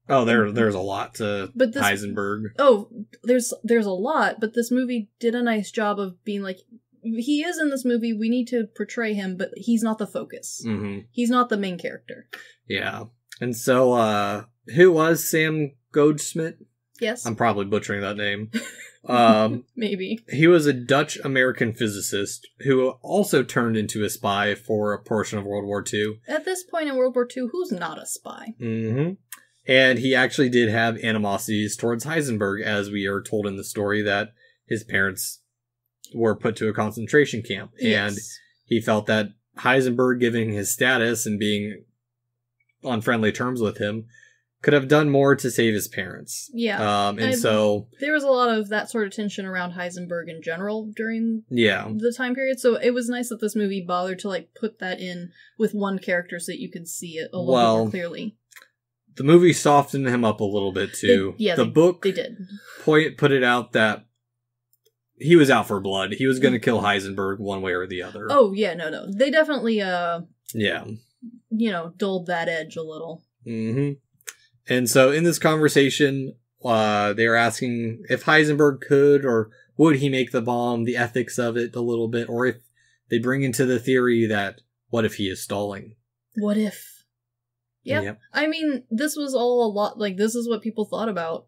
Oh, there's a lot to Heisenberg. Oh, there's a lot, but this movie did a nice job of being like, he is in this movie, we need to portray him, but he's not the focus. Mm-hmm. He's not the main character. Yeah. And so, who was Sam Goldsmith? Yes. I'm probably butchering that name. Maybe. He was a Dutch-American physicist who also turned into a spy for a portion of World War II. At this point in World War II, who's not a spy? Mm-hmm. And he actually did have animosities towards Heisenberg, as we are told in the story that his parents were put to a concentration camp. Yes. And he felt that Heisenberg, giving his status and being on friendly terms with him, could have done more to save his parents. Yeah. And so... There was a lot of that sort of tension around Heisenberg in general during the time period, so it was nice that this movie bothered to, like, put that in with one character so that you could see it a little more clearly. The movie softened him up a little bit, too. The book they did. Put it out that he was out for blood. He was going to kill Heisenberg one way or the other. Oh, yeah, no. They definitely, yeah. Dulled that edge a little. Mm-hmm. And so in this conversation, they were asking if Heisenberg could or would he make the bomb, the ethics of it a little bit, or if they bring into the theory that what if he is stalling? What if? Yep. I mean, this was all a lot, like, this is what people thought about.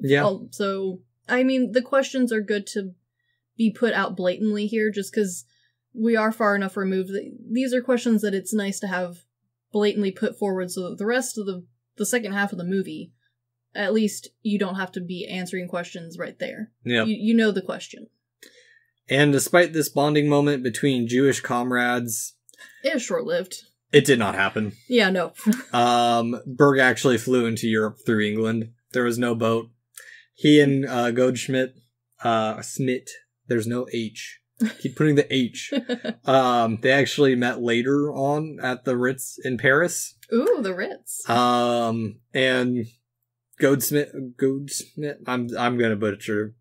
Yeah. So, I mean, the questions are good to be put out blatantly here, just because we are far enough removed. These are questions that it's nice to have blatantly put forward so that the rest of the second half of the movie, at least you don't have to be answering questions right there. Yeah. You know the question. And despite this bonding moment between Jewish comrades... It was short-lived. It did not happen. Yeah, no. Berg actually flew into Europe through England. There was no boat. He and Goldschmidt, there's no H. Keep putting the H. They actually met later on at the Ritz in Paris. Ooh, the Ritz. And Goldsmith, I'm gonna butcher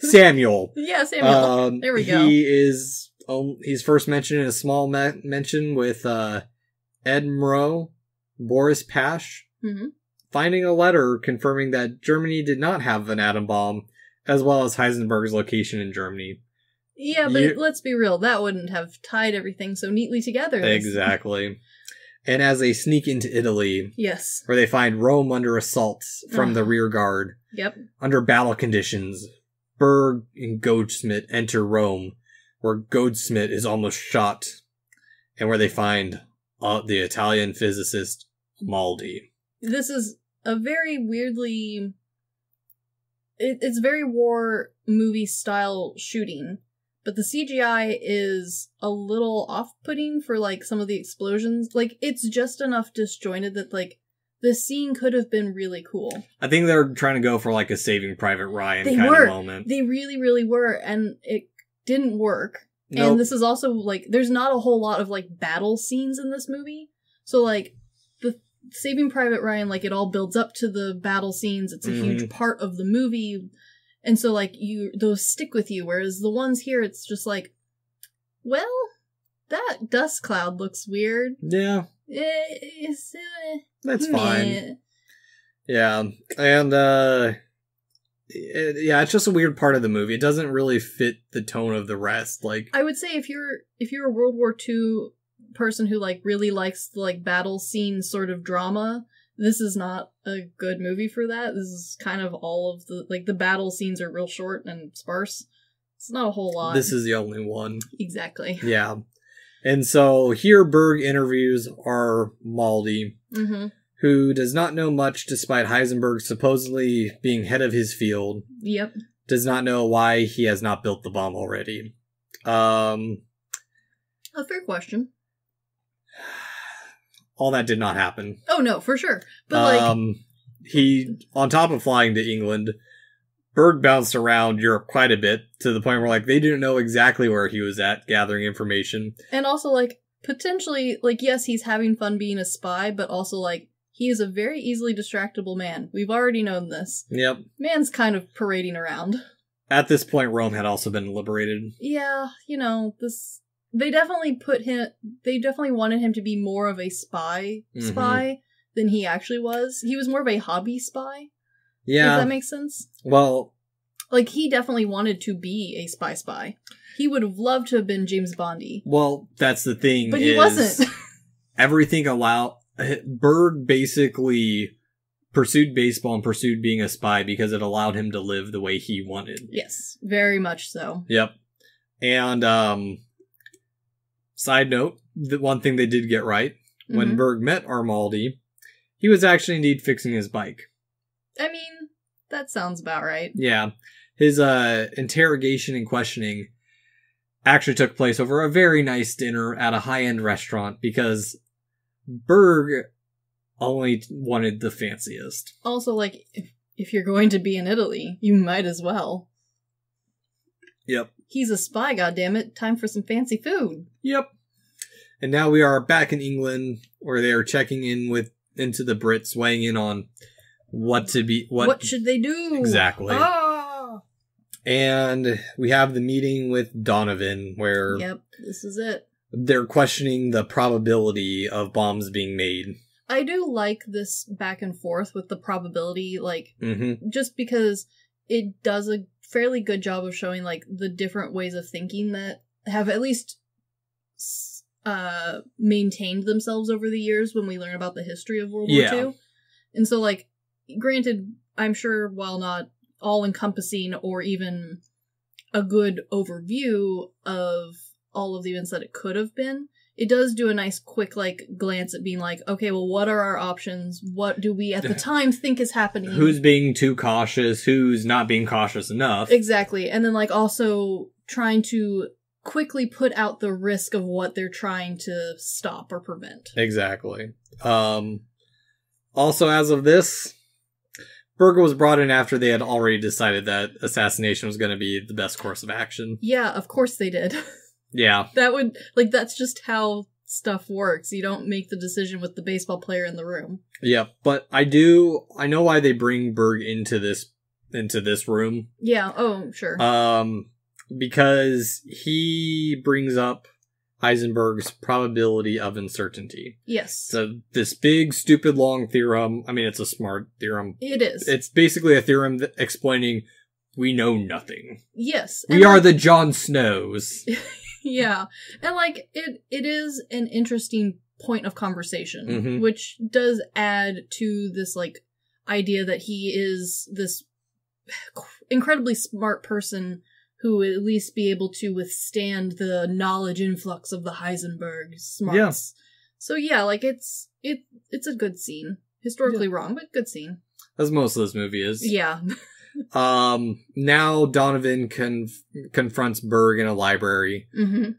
Samuel. Yeah, Samuel. There we go. He's first mentioned in a small mention with Ed Moreau, Boris Pash, finding a letter confirming that Germany did not have an atom bomb, as well as Heisenberg's location in Germany. Yeah, but let's be real, that wouldn't have tied everything so neatly together. Exactly. And as they sneak into Italy, yes, where they find Rome under assault from the rear guard, under battle conditions, Berg and Goldsmith enter Rome, where Goldsmith is almost shot, and where they find the Italian physicist Maldi. This is a very weirdly... It's very war movie style shooting, but the CGI is a little off-putting for, like, some of the explosions. Like, it's just enough disjointed that, like, the scene could have been really cool. I think they're trying to go for, like, a Saving Private Ryan kind of moment. They really, really were, and it didn't work. Nope. And this is also, like, there's not a whole lot of, like, battle scenes in this movie. So, like, the Saving Private Ryan, like, it all builds up to the battle scenes. It's a huge part of the movie. And so, like, those stick with you. Whereas the ones here, it's just like, well, that dust cloud looks weird. Yeah. That's fine. Yeah. And, it's just a weird part of the movie. It doesn't really fit the tone of the rest. Like, I would say if you're a World War II person who, like, really likes the, like, battle scene sort of drama, this is not a good movie for that. This is kind of all of the battle scenes are real short and sparse. It's not a whole lot. This is the only one. Exactly. Yeah. And so here Berg interviews our Maldi, who does not know much despite Heisenberg supposedly being head of his field. Yep. Does not know why he has not built the bomb already. A fair question. All that did not happen. Oh, no, for sure. But, he, on top of flying to England, Berg bounced around Europe quite a bit, to the point where, like, they didn't know exactly where he was at gathering information. And also, like, potentially, like, yes, he's having fun being a spy, but also, like, he is a very easily distractible man. We've already known this. Yep. Man's kind of parading around. At this point, Rome had also been liberated. Yeah, They definitely wanted him to be more of a spy than he actually was. He was more of a hobby spy. Yeah. If that makes sense. Well, like, he definitely wanted to be a spy. He would have loved to have been James Bondy. Well, that's the thing. But he wasn't. Everything Berg basically pursued baseball and pursued being a spy because it allowed him to live the way he wanted. Yes, very much so. Yep. And, side note, the one thing they did get right, when Berg met Armaldi, he was actually indeed fixing his bike. I mean, that sounds about right. Yeah. His interrogation and questioning actually took place over a very nice dinner at a high-end restaurant, because Berg only wanted the fanciest. Also, like, if you're going to be in Italy, you might as well. Yep. He's a spy, goddammit. Time for some fancy food. Yep. And now we are back in England, where they are checking into the Brits, weighing in on what should they do? Exactly. Ah! And we have the meeting with Donovan, where Yep, this is it. they're questioning the probability of bombs being made. I do like this back and forth with the probability, like, just because it does a fairly good job of showing, like, the different ways of thinking that have at least maintained themselves over the years when we learn about the history of World War II. And so, like, granted, I'm sure while not all-encompassing or even a good overview of all of the events that it could have been, it does do a nice quick, like, glance at being like, okay, well, what are our options? What do we at the time think is happening? Who's being too cautious? Who's not being cautious enough? Exactly. And then, like, also trying to quickly put out the risk of what they're trying to stop or prevent. Exactly. Also, as of this, Berg was brought in after they had already decided that assassination was going to be the best course of action. Yeah, of course they did. Yeah. That's just how stuff works. You don't make the decision with the baseball player in the room. Yeah, but I know why they bring Berg into this room. Yeah, oh, sure. Because he brings up Heisenberg's probability of uncertainty. Yes. So this big, stupid, long theorem, I mean, it's a smart theorem. It is. It's basically a theorem explaining we know nothing. Yes. We are the Jon Snows. Yeah. And, like, it is an interesting point of conversation, which does add to this, like, idea that he is this incredibly smart person who would at least be able to withstand the knowledge influx of the Heisenberg smarts. Yeah. So yeah, like, it's a good scene. Historically wrong, but good scene. As most of this movie is. Yeah. Now Donovan confronts Berg in a library,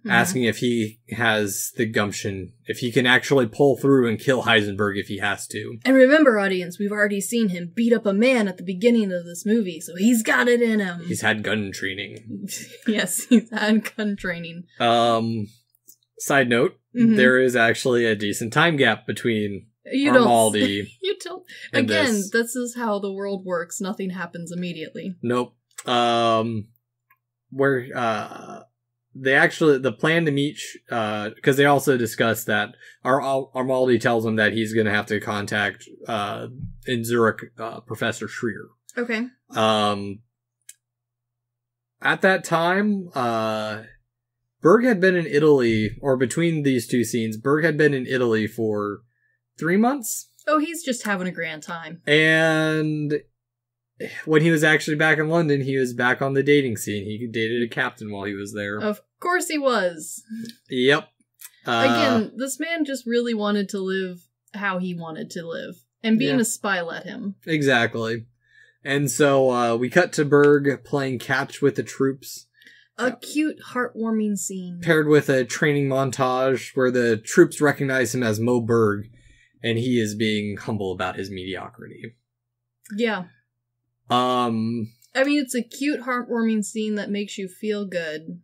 asking if he has the gumption, if he can actually pull through and kill Heisenberg if he has to. And remember, audience, we've already seen him beat up a man at the beginning of this movie, so he's got it in him. He's had gun training. Yes, he's had gun training. Side note, there is actually a decent time gap between Armaldi. You don't. Again, this is how the world works. Nothing happens immediately. Nope. Where the plan to meet, because they also discussed that Armaldi tells him that he's going to have to contact in Zurich Professor Schreier. Okay. At that time, Berg had been in Italy, or between these two scenes, Berg had been in Italy for 3 months. Oh, he's just having a grand time. And when he was actually back in London, he was back on the dating scene. He dated a captain while he was there. Of course he was. Yep. Again, this man just really wanted to live how he wanted to live. And being a spy let him. Exactly. And so we cut to Berg playing catch with the troops. A cute, heartwarming scene. Paired with a training montage where the troops recognize him as Moe Berg. And he is being humble about his mediocrity. Yeah. I mean, it's a cute, heartwarming scene that makes you feel good.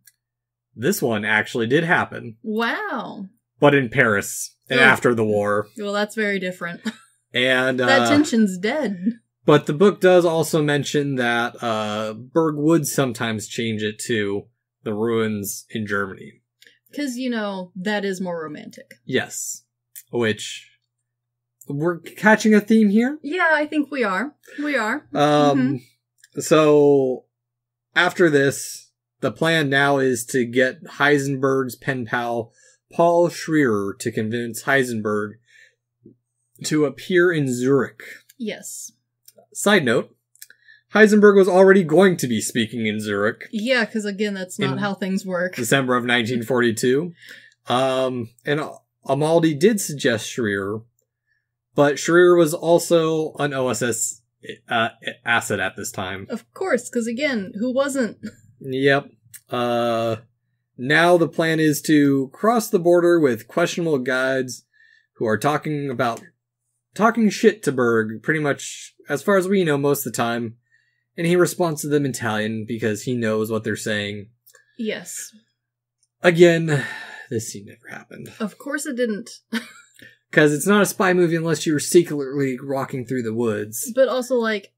This one actually did happen. Wow. But in Paris, and after the war. Well, that's very different. And that tension's dead. But the book does also mention that Berg would sometimes change it to the ruins in Germany. Because, that is more romantic. Yes. Which... We're catching a theme here? Yeah, I think we are. So, after this, the plan now is to get Heisenberg's pen pal, Paul Schreier, to convince Heisenberg to appear in Zurich. Yes. Side note, Heisenberg was already going to be speaking in Zurich. Yeah, because again, that's not how things work. December of 1942. And Armaldi did suggest Schreier, but Schreier was also an OSS asset at this time. Of course, because again, who wasn't? Yep. Now the plan is to cross the border with questionable guides who are talking about talking shit to Berg, pretty much, as far as we know, most of the time. And he responds to them in Italian because he knows what they're saying. Yes. Again, this scene never happened. Of course it didn't. Because it's not a spy movie unless you're secretly walking through the woods. But also, like,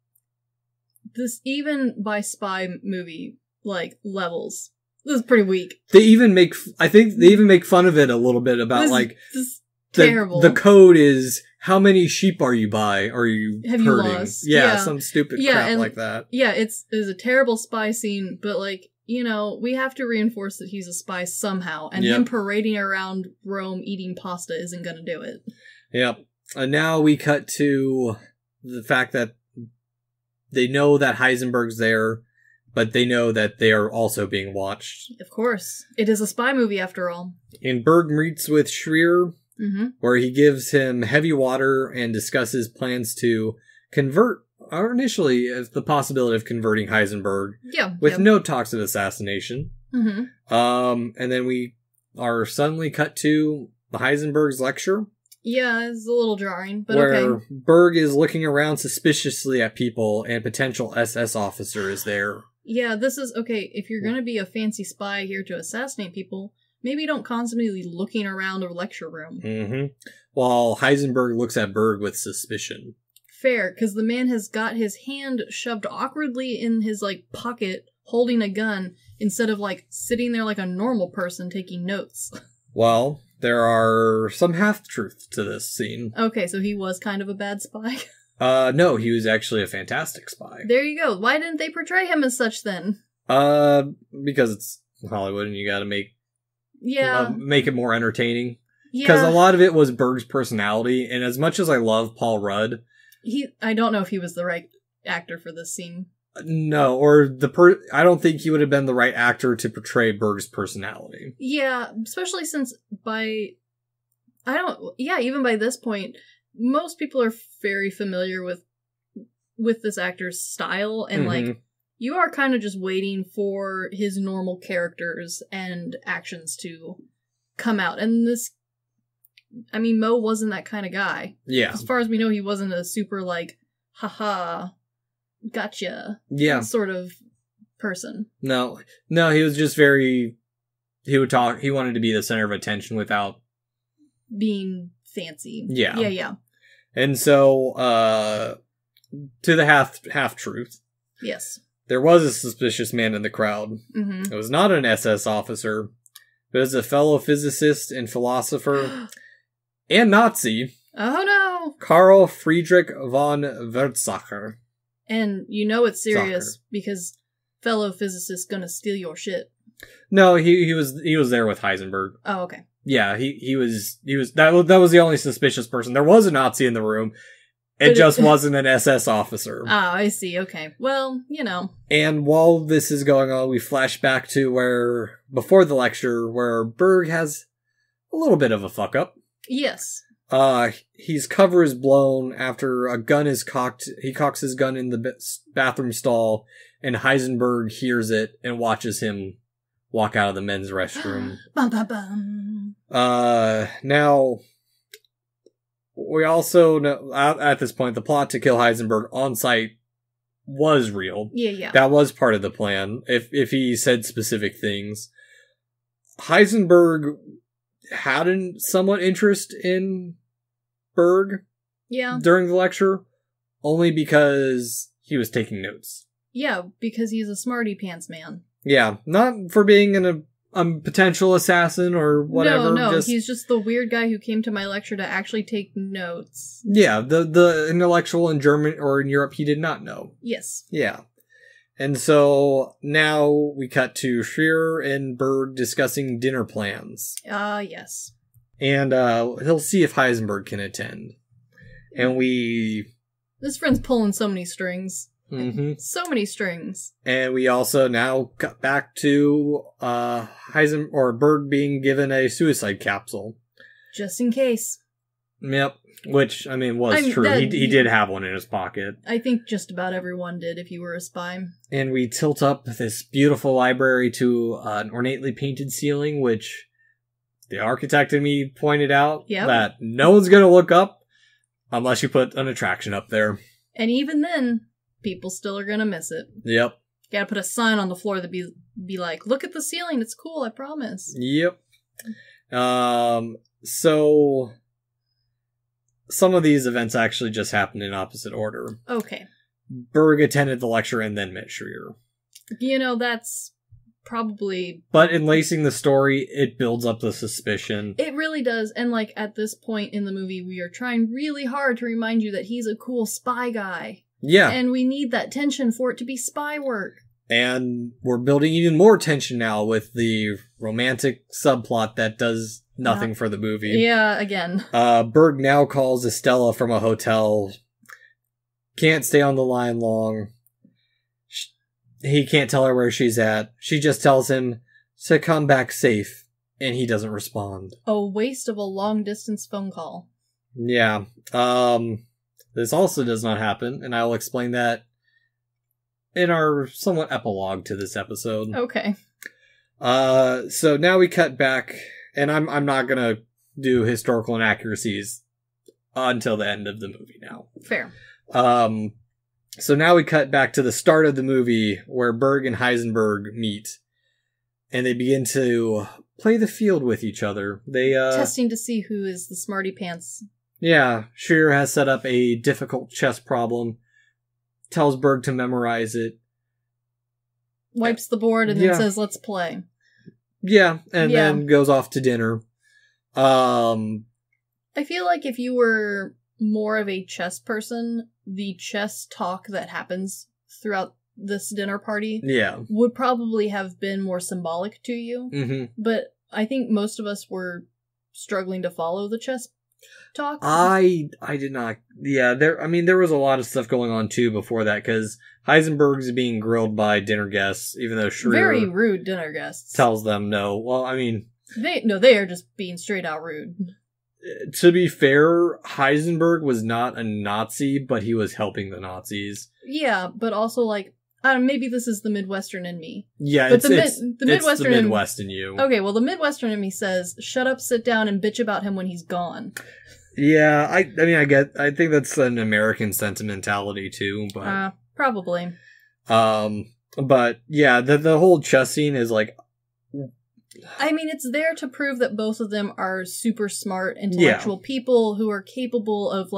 this, even by spy movie, like, levels, this is pretty weak. They even make, I think they even make fun of it a little bit about, this is terrible. The code is, how many sheep are you by? Are you Have herding? you lost? Yeah, some stupid crap and, like that. Yeah, it is a terrible spy scene, but, like, you know, we have to reinforce that he's a spy somehow, and him parading around Rome eating pasta isn't gonna do it. Yep. And now we cut to the fact that they know that Heisenberg's there, but they know that they are also being watched. Of course. It is a spy movie, after all. And Berg meets with Schreier, where he gives him heavy water and discusses plans to convert, or initially, the possibility of converting Heisenberg. Yeah. With no talks of assassination. And then we are suddenly cut to the Heisenberg's lecture. Yeah, it's a little jarring, but where okay. Berg is looking around suspiciously at people and potential SS officer is there. Yeah, this is, okay, if you're gonna be a fancy spy here to assassinate people, maybe don't constantly be looking around a lecture room. While Heisenberg looks at Berg with suspicion. Fair, because the man has got his hand shoved awkwardly in his, like, pocket, holding a gun, instead of, like, sitting there like a normal person taking notes. Well, there are some half-truths to this scene. Okay, so he was kind of a bad spy? No, he was actually a fantastic spy. There you go. Why didn't they portray him as such then? Because it's Hollywood and you gotta make it more entertaining. Because a lot of it was Berg's personality, and as much as I love Paul Rudd... I don't know if he was the right actor for this scene. No, I don't think he would have been the right actor to portray Berg's personality. Yeah, especially since even by this point, most people are very familiar with this actor's style, and like, you are kind of just waiting for his normal characters and actions to come out. And Moe wasn't that kind of guy. Yeah. As far as we know, he wasn't a super, like, haha, gotcha sort of person. No, he was just very... He would talk... He wanted to be the center of attention without... being fancy. Yeah. Yeah. And so, to the half-truth. Yes. There was a suspicious man in the crowd. It was not an SS officer, but it was a fellow physicist and philosopher... and Nazi. Oh no! Karl Friedrich von Weizsäcker. And you know it's serious because fellow physicist gonna steal your shit. No, he was there with Heisenberg. Oh, okay. Yeah, he was that was the only suspicious person. There was a Nazi in the room. It just wasn't an SS officer. Oh, I see. Okay. Well, you know. And while this is going on, we flash back to before the lecture, where Berg has a little bit of a fuck up. Yes. His cover is blown after a gun is cocked. He cocks his gun in the bathroom stall, and Heisenberg hears it and watches him walk out of the men's restroom. Bum, bum, bum. Now, we also know, at this point, the plot to kill Heisenberg on site was real. Yeah. That was part of the plan, if he said specific things. Heisenberg had somewhat interest in Berg during the lecture, only because he was taking notes. Yeah, because he's a smarty pants man. Yeah, not for being a potential assassin or whatever. No, he's just the weird guy who came to my lecture to actually take notes. Yeah, the intellectual in German or in Europe he did not know. Yes. Yeah. And so now we cut to Schreier and Berg discussing dinner plans. Yes. And he'll see if Heisenberg can attend. And this friend's pulling so many strings. Mm-hmm. So many strings. And we also now cut back to Berg being given a suicide capsule. Just in case. Yep. Which, was true. He did have one in his pocket. I think just about everyone did if you were a spy. And we tilt up this beautiful library to an ornately painted ceiling, which the architect in me pointed out that no one's going to look up. Unless you put an attraction up there. And even then, people still are gonna miss it. Yep. Gotta put a sign on the floor that be like, look at the ceiling, it's cool, I promise. Yep. So some of these events actually just happened in opposite order. Okay. Berg attended the lecture and then met Schreier. That's probably... But in lacing the story, it builds up the suspicion. It really does. And, at this point in the movie, we are trying really hard to remind you that he's a cool spy guy. Yeah. And we need that tension for it to be spy work. And we're building even more tension now with the romantic subplot that does nothing for the movie. Yeah, again. Berg now calls Estella from a hotel. Can't stay on the line long. He can't tell her where she's at. She just tells him to come back safe, and he doesn't respond. A waste of a long-distance phone call. Yeah. This also does not happen, and I'll explain that in our somewhat epilogue to this episode. Okay. So now we cut back, and I'm not gonna do historical inaccuracies until the end of the movie now. Fair. So now we cut back to the start of the movie where Berg and Heisenberg meet, and they begin to play the field with each other. They testing to see who is the smarty pants. Yeah, Schreier has set up a difficult chess problem, tells Berg to memorize it. Wipes the board and then says, let's play. Yeah, and then goes off to dinner. I feel like if you were more of a chess person, the chess talk that happens throughout this dinner party would probably have been more symbolic to you. Mm-hmm. But I think most of us were struggling to follow the chess talk. I did not. Yeah, there was a lot of stuff going on too before that, because Heisenberg's being grilled by dinner guests, even though Schreier very rude dinner guests tells them no. Well, I mean, they are just being straight out rude. To be fair, Heisenberg was not a Nazi, but he was helping the Nazis. Yeah, but also maybe this is the Midwestern in me. Yeah, but it's the Midwest in you. Okay, well, the Midwestern in me says, "Shut up, sit down, and bitch about him when he's gone." Yeah, I think that's an American sentimentality too, but probably. But yeah, the whole chess scene is I mean, it's there to prove that both of them are super smart, intellectual people who are capable of,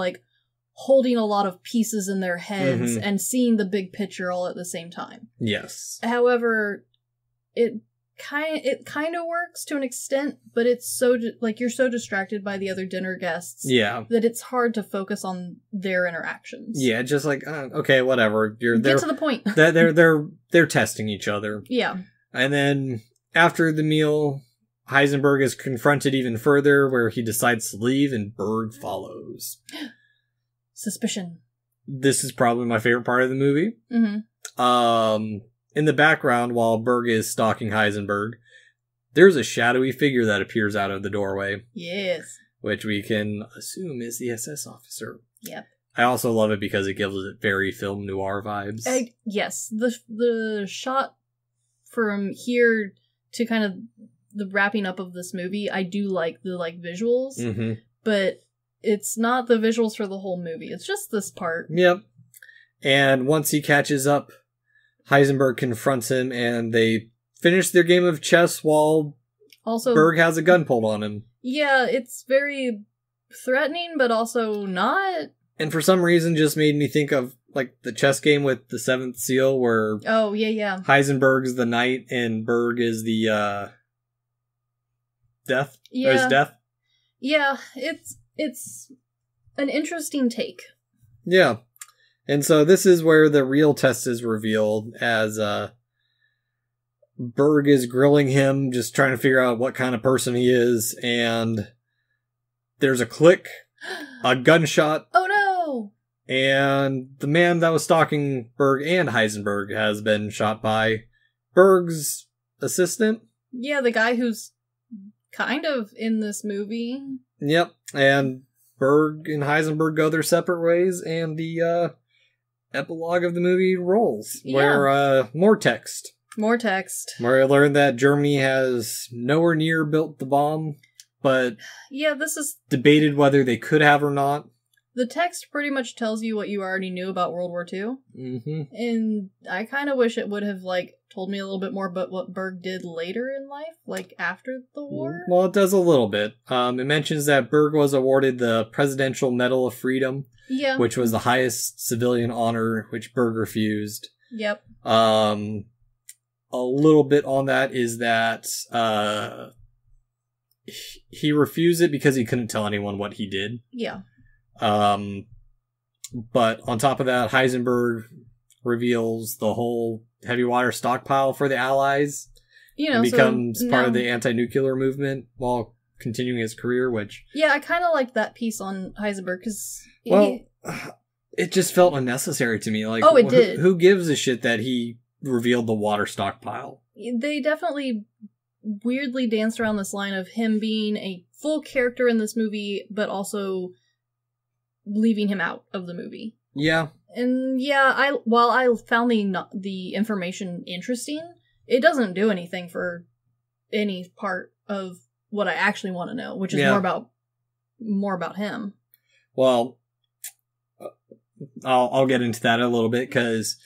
holding a lot of pieces in their heads and seeing the big picture all at the same time. Yes. However, it kind of works to an extent, but it's so, you're so distracted by the other dinner guests that it's hard to focus on their interactions. Yeah, just okay, whatever. Get to the point. They're testing each other. Yeah. And then after the meal, Heisenberg is confronted even further, where he decides to leave and Berg follows. Suspicion. This is probably my favorite part of the movie. Mm-hmm. In the background, while Berg is stalking Heisenberg, there's a shadowy figure that appears out of the doorway. Yes. Which we can assume is the SS officer. Yep. I also love it because it gives it very film noir vibes. Yes. The shot from here to kind of the wrapping up of this movie, I do like the visuals, but it's not the visuals for the whole movie. It's just this part. Yep. And once he catches up, Heisenberg confronts him, and they finish their game of chess while Berg has a gun pulled on him. Yeah, it's very threatening, but also not. And for some reason just made me think of the chess game with the Seventh Seal, where Heisenberg's the knight and Berg is the death. Yeah. Or his death. Yeah, it's an interesting take. Yeah. And so this is where the real test is revealed, as Berg is grilling him, just trying to figure out what kind of person he is, and there's a click, a gunshot. Oh no! And the man that was stalking Berg and Heisenberg has been shot by Berg's assistant. Yeah, the guy who's kind of in this movie. Yep, and Berg and Heisenberg go their separate ways, and the epilogue of the movie rolls, where more text. More text. Where I learned that Germany has nowhere near built the bomb, but this is debated whether they could have or not. The text pretty much tells you what you already knew about World War II. Mm-hmm. And I kind of wish it would have, like, told me a little bit more about what Berg did later in life, like, after the war. Well, it does a little bit. It mentions that Berg was awarded the Presidential Medal of Freedom, which was the highest civilian honor, which Berg refused. Yep. A little bit on that is that he refused it because he couldn't tell anyone what he did. Yeah. But on top of that, Heisenberg reveals the whole heavy water stockpile for the Allies. And becomes part of the anti-nuclear movement while continuing his career, which... Yeah, I kind of liked that piece on Heisenberg, because... it just felt unnecessary to me. Like, it did. Who gives a shit that he revealed the water stockpile? They definitely weirdly danced around this line of him being a full character in this movie, but also leaving him out of the movie. Yeah. And while I found the information interesting, it doesn't do anything for any part of what I actually want to know, which is more about him. Well, I'll get into that a little bit, because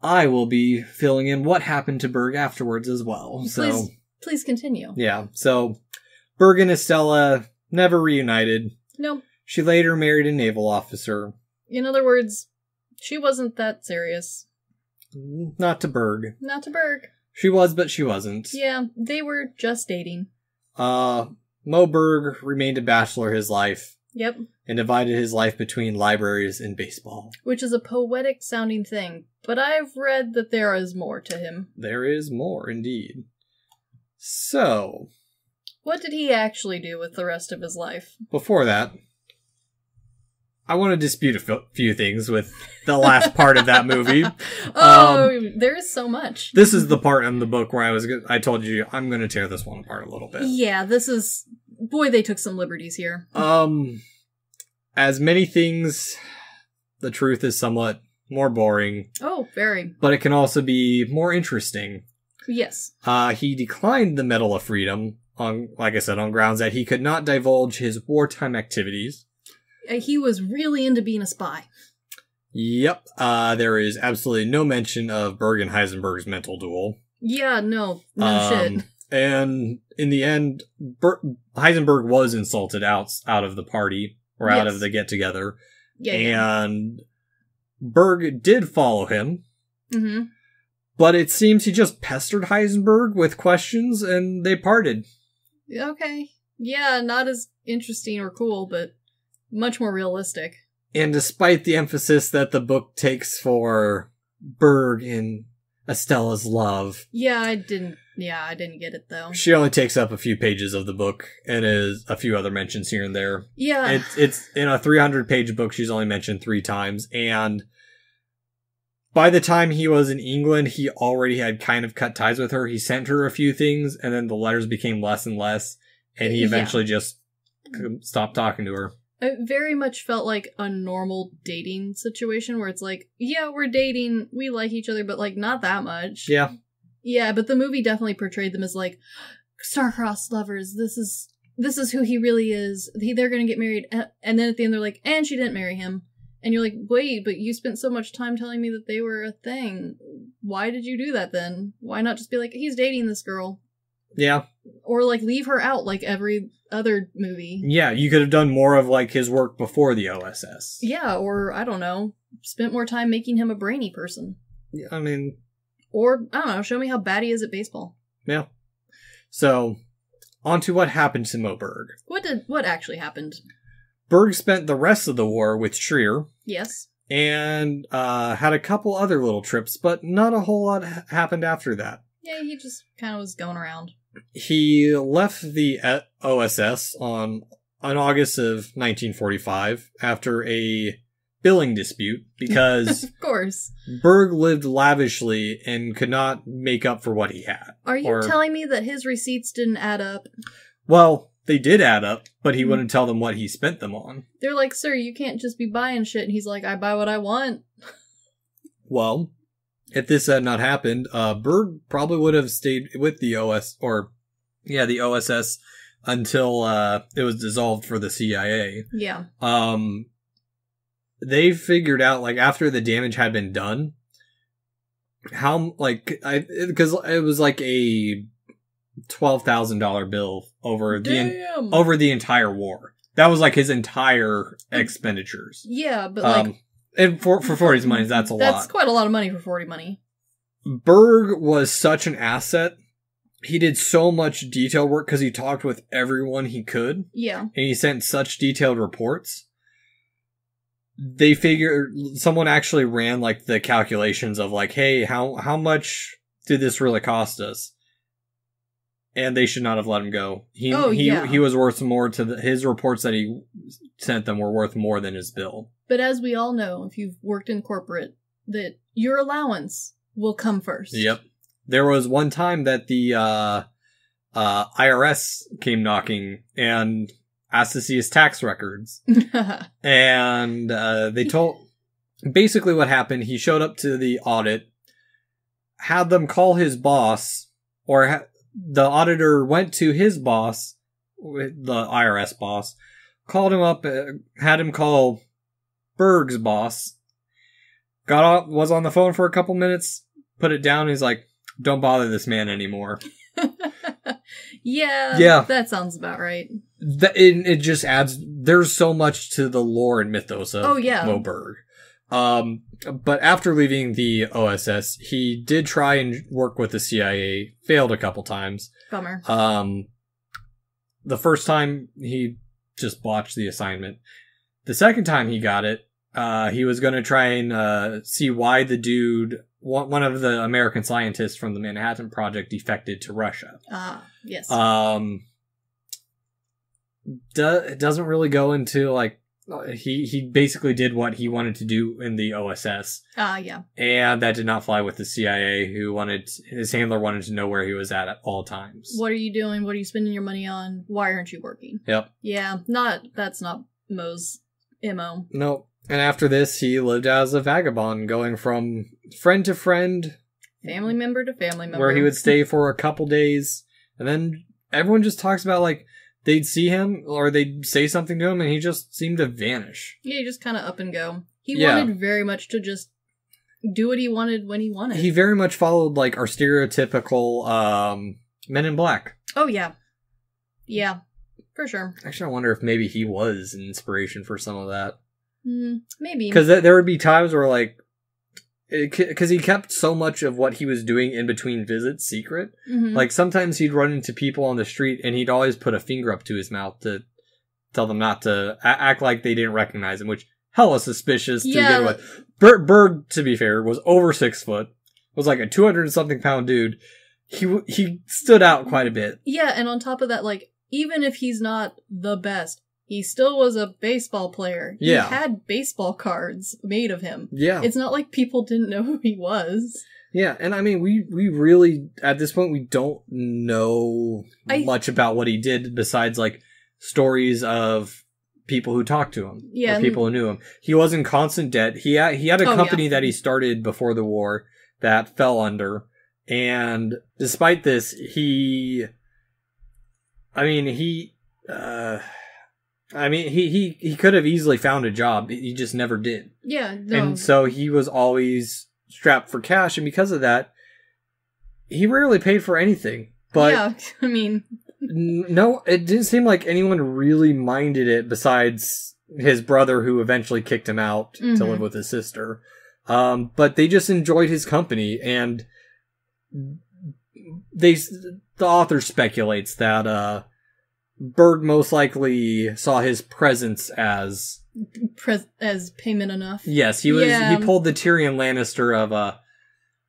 I will be filling in what happened to Berg afterwards as well. Please continue. Yeah, so Berg and Estella never reunited. No. She later married a naval officer. In other words, she wasn't that serious. Not to Berg. Not to Berg. She was, but she wasn't. Yeah, they were just dating. Moe Berg remained a bachelor his life. Yep. And divided his life between libraries and baseball. Which is a poetic sounding thing, but I've read that there is more to him. There is more, indeed. So... what did he actually do with the rest of his life? Before that, I want to dispute a few things with the last part of that movie. There is so much. This is the part in the book where I told you I'm going to tear this one apart a little bit. Yeah, this is... boy, they took some liberties here. As many things, the truth is somewhat more boring. Oh, very. But it can also be more interesting. Yes. He declined the Medal of Freedom, on grounds that he could not divulge his wartime activities. He was really into being a spy. Yep. There is absolutely no mention of Berg and Heisenberg's mental duel. Yeah, no shit. And in the end, Heisenberg was insulted out of the party, or out of the get-together. Yeah. And Berg did follow him. Mm-hmm. But it seems he just pestered Heisenberg with questions, and they parted. Okay. Yeah, not as interesting or cool, but much more realistic. And despite the emphasis that the book takes for Berg and Estella's love... I didn't get it, though. She only takes up a few pages of the book, and is a few other mentions here and there. Yeah. It's in a 300-page book, she's only mentioned 3 times, and by the time he was in England, he already had kind of cut ties with her. He sent her a few things, and then the letters became less and less, and he eventually just stopped talking to her. It very much felt like a normal dating situation, where it's like, yeah, we're dating, we like each other, but, like, not that much. Yeah. Yeah, but the movie definitely portrayed them as, like, star-crossed lovers. This is who he really is. They're gonna get married. And then at the end, they're like, and she didn't marry him. And you're like, wait, but you spent so much time telling me that they were a thing. Why did you do that then? Why not just be like, he's dating this girl? Yeah. Or, like, leave her out like every other movie. Yeah, you could have done more of, like, his work before the OSS. Yeah, or, I don't know, spent more time making him a brainy person. Yeah, I mean... or, I don't know, show me how bad he is at baseball. Yeah. So, on to what happened to Moe Berg. What actually happened? Berg spent the rest of the war with Schreier. Yes. And had a couple other little trips, but not a whole lot happened after that. Yeah, he just kind of was going around. He left the OSS on August of 1945 after a billing dispute because of course Berg lived lavishly and could not make up for what he had. Are you telling me that his receipts didn't add up? Well, they did add up, but he wouldn't tell them what he spent them on. They're like, sir, you can't just be buying shit. And he's like, I buy what I want. Well, if this had not happened, Berg probably would have stayed with the the OSS until it was dissolved for the CIA. Yeah. they figured out, like, after the damage had been done, how, like, because it was like a $12,000 bill over the entire war. That was like his entire expenditures. Yeah, but like, and for 40's money, that's a lot. That's quite a lot of money for 40 money. Berg was such an asset. He did so much detail work because he talked with everyone he could. Yeah. And he sent such detailed reports. They figured, someone actually ran like the calculations of like, hey, how much did this really cost us? And they should not have let him go. He was worth more to his reports that he sent them were worth more than his bill. But as we all know, if you've worked in corporate, that your allowance will come first. Yep. There was one time that the IRS came knocking and asked to see his tax records. And they told... Basically what happened, he showed up to the audit, had them call his boss, or the auditor went to his boss, the IRS boss, called him up, had him call Berg's boss, was on the phone for a couple minutes, put it down, and he's like, don't bother this man anymore. Yeah, that sounds about right. It just adds, there's so much to the lore and mythos of Moe Berg. But after leaving the OSS, he did try and work with the CIA, failed a couple times. Bummer. The first time, he just botched the assignment. The second time he got it, he was going to try and see why the dude, one of the American scientists from the Manhattan Project, defected to Russia. Yes. It doesn't really go into, like, he basically did what he wanted to do in the OSS. Yeah. And that did not fly with the CIA, his handler wanted to know where he was at all times. What are you doing? What are you spending your money on? Why aren't you working? Yep. Yeah, that's not Moe's MO. Nope. And after this, he lived as a vagabond, going from friend to friend. Family member to family member. Where he would stay for a couple days. And then everyone just talks about, like, they'd see him, or they'd say something to him, and he just seemed to vanish. Yeah, he just kind of up and go. He wanted very much to just do what he wanted when he wanted. He very much followed, like, our stereotypical Men in Black. Oh, yeah. Yeah, for sure. Actually, I wonder if maybe he was an inspiration for some of that. Maybe. Because there would be times where, like, because he kept so much of what he was doing in between visits secret. Mm-hmm. Like, sometimes he'd run into people on the street, and he'd always put a finger up to his mouth to tell them not to act like they didn't recognize him, which, hella suspicious to begin with. Berg, to be fair, was over 6 foot, was like a 200-something pound dude. He stood out quite a bit. Yeah, and on top of that, like, even if he's not the best, he still was a baseball player. Yeah. He had baseball cards made of him. Yeah. It's not like people didn't know who he was. Yeah, and I mean, we really, at this point, we don't know much about what he did besides, like, stories of people who talked to him. Yeah. Or people who knew him. He was in constant debt. He had a company that he started before the war that fell under. And despite this, he could have easily found a job. He just never did. Yeah. No. And so he was always strapped for cash. And because of that, he rarely paid for anything. But yeah, I mean, no, it didn't seem like anyone really minded it besides his brother, who eventually kicked him out to live with his sister. But they just enjoyed his company, and the author speculates that Berg most likely saw his presence as payment enough. Yes, he pulled the Tyrion Lannister of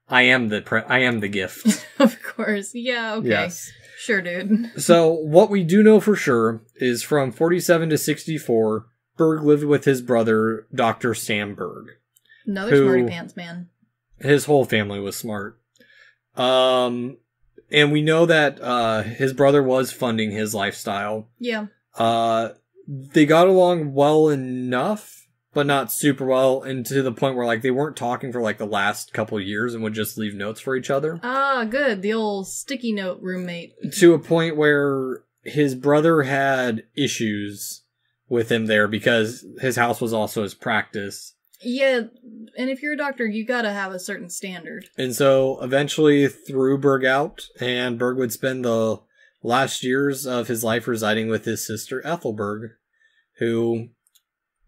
I am the gift. Of course. Yeah, okay. Yes. Sure, dude. So, what we do know for sure is from 47 to 64, Berg lived with his brother, Dr. Sam Berg. Another smarty pants man. His whole family was smart. And we know that his brother was funding his lifestyle. Yeah. They got along well enough, but not super well, and to the point where, like, they weren't talking for, like, the last couple of years and would just leave notes for each other. Ah, good. The old sticky note roommate. To a point where his brother had issues with him there because his house was also his practice. Yeah, and if you're a doctor, you gotta have a certain standard. And so eventually threw Berg out, and Berg would spend the last years of his life residing with his sister Ethelberg, who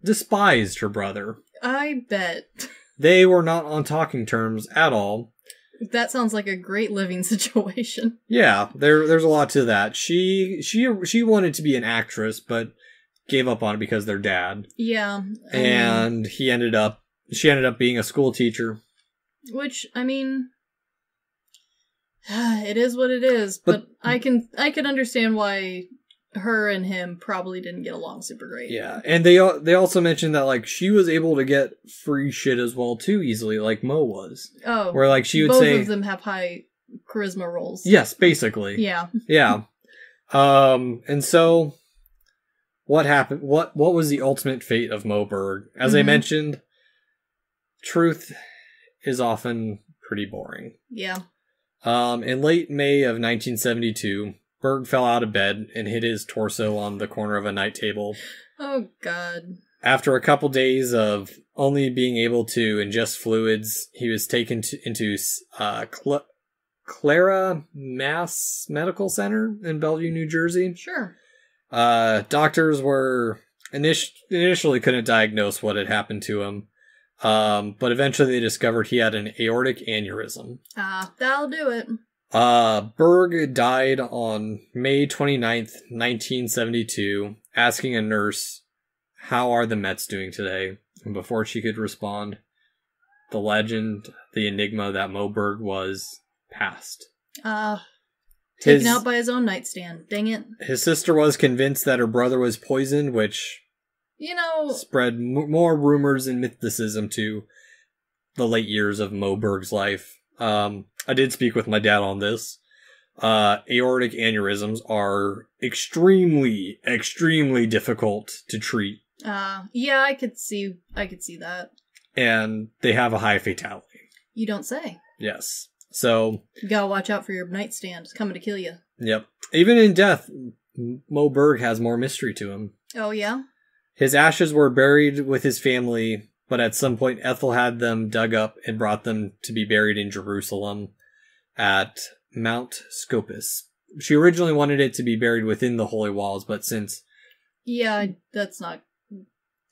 despised her brother. I bet. They were not on talking terms at all. That sounds like a great living situation. Yeah, there's a lot to that. She wanted to be an actress, but gave up on it because their dad. Yeah. And she ended up being a school teacher. Which, I mean, it is what it is, but I can understand why her and him probably didn't get along super great. Yeah, and they also mentioned that like she was able to get free shit as well too easily, like Moe was. Oh, where like she would both say both of them have high charisma rolls. Yes, basically. Yeah. Yeah. And so what happened? What was the ultimate fate of Moe Berg? As I mentioned, truth is often pretty boring. Yeah. In late May of 1972, Berg fell out of bed and hit his torso on the corner of a night table. Oh, God. After a couple days of only being able to ingest fluids, he was taken into Clara Mass Medical Center in Bellevue, New Jersey. Sure. Doctors were initially couldn't diagnose what had happened to him, but eventually they discovered he had an aortic aneurysm. That'll do it. Berg died on May 29th, 1972, asking a nurse, "How are the Mets doing today?" And before she could respond, the legend, the enigma that Moe Berg was, passed. Taken out by his own nightstand. Dang it. His sister was convinced that her brother was poisoned, which, spread more rumors and mythicism to the late years of Moe Berg's life. I did speak with my dad on this. Aortic aneurysms are extremely, extremely difficult to treat. Yeah, I could see that. And they have a high fatality. You don't say. Yes. So you gotta watch out for your nightstand. It's coming to kill you. Yep. Even in death, Moe Berg has more mystery to him. Oh, yeah? His ashes were buried with his family, but at some point Ethel had them dug up and brought them to be buried in Jerusalem at Mount Scopus. She originally wanted it to be buried within the holy walls, but since... Yeah, that's not...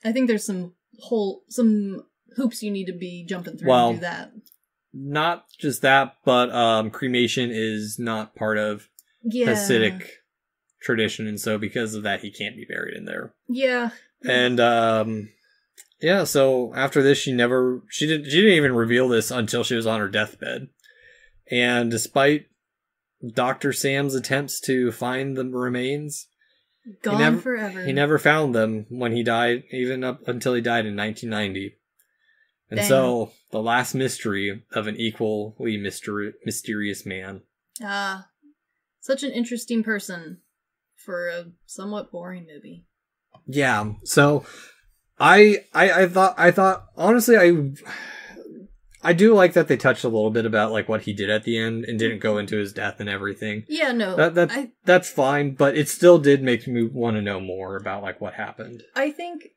I think there's some hoops you need to be jumping through to do that. Not just that, but cremation is not part of Hasidic tradition, and so because of that, he can't be buried in there. Yeah. And so after this, she didn't even reveal this until she was on her deathbed. And despite Dr. Sam's attempts to find the remains, forever. He never found them when he died, even up until he died in 1990. And so, the last mystery of an equally mysterious man. Such an interesting person for a somewhat boring movie. Yeah, so I thought honestly I do like that they touched a little bit about like what he did at the end and didn't go into his death and everything. Yeah, no. That's fine, but it still did make me want to know more about like what happened. I think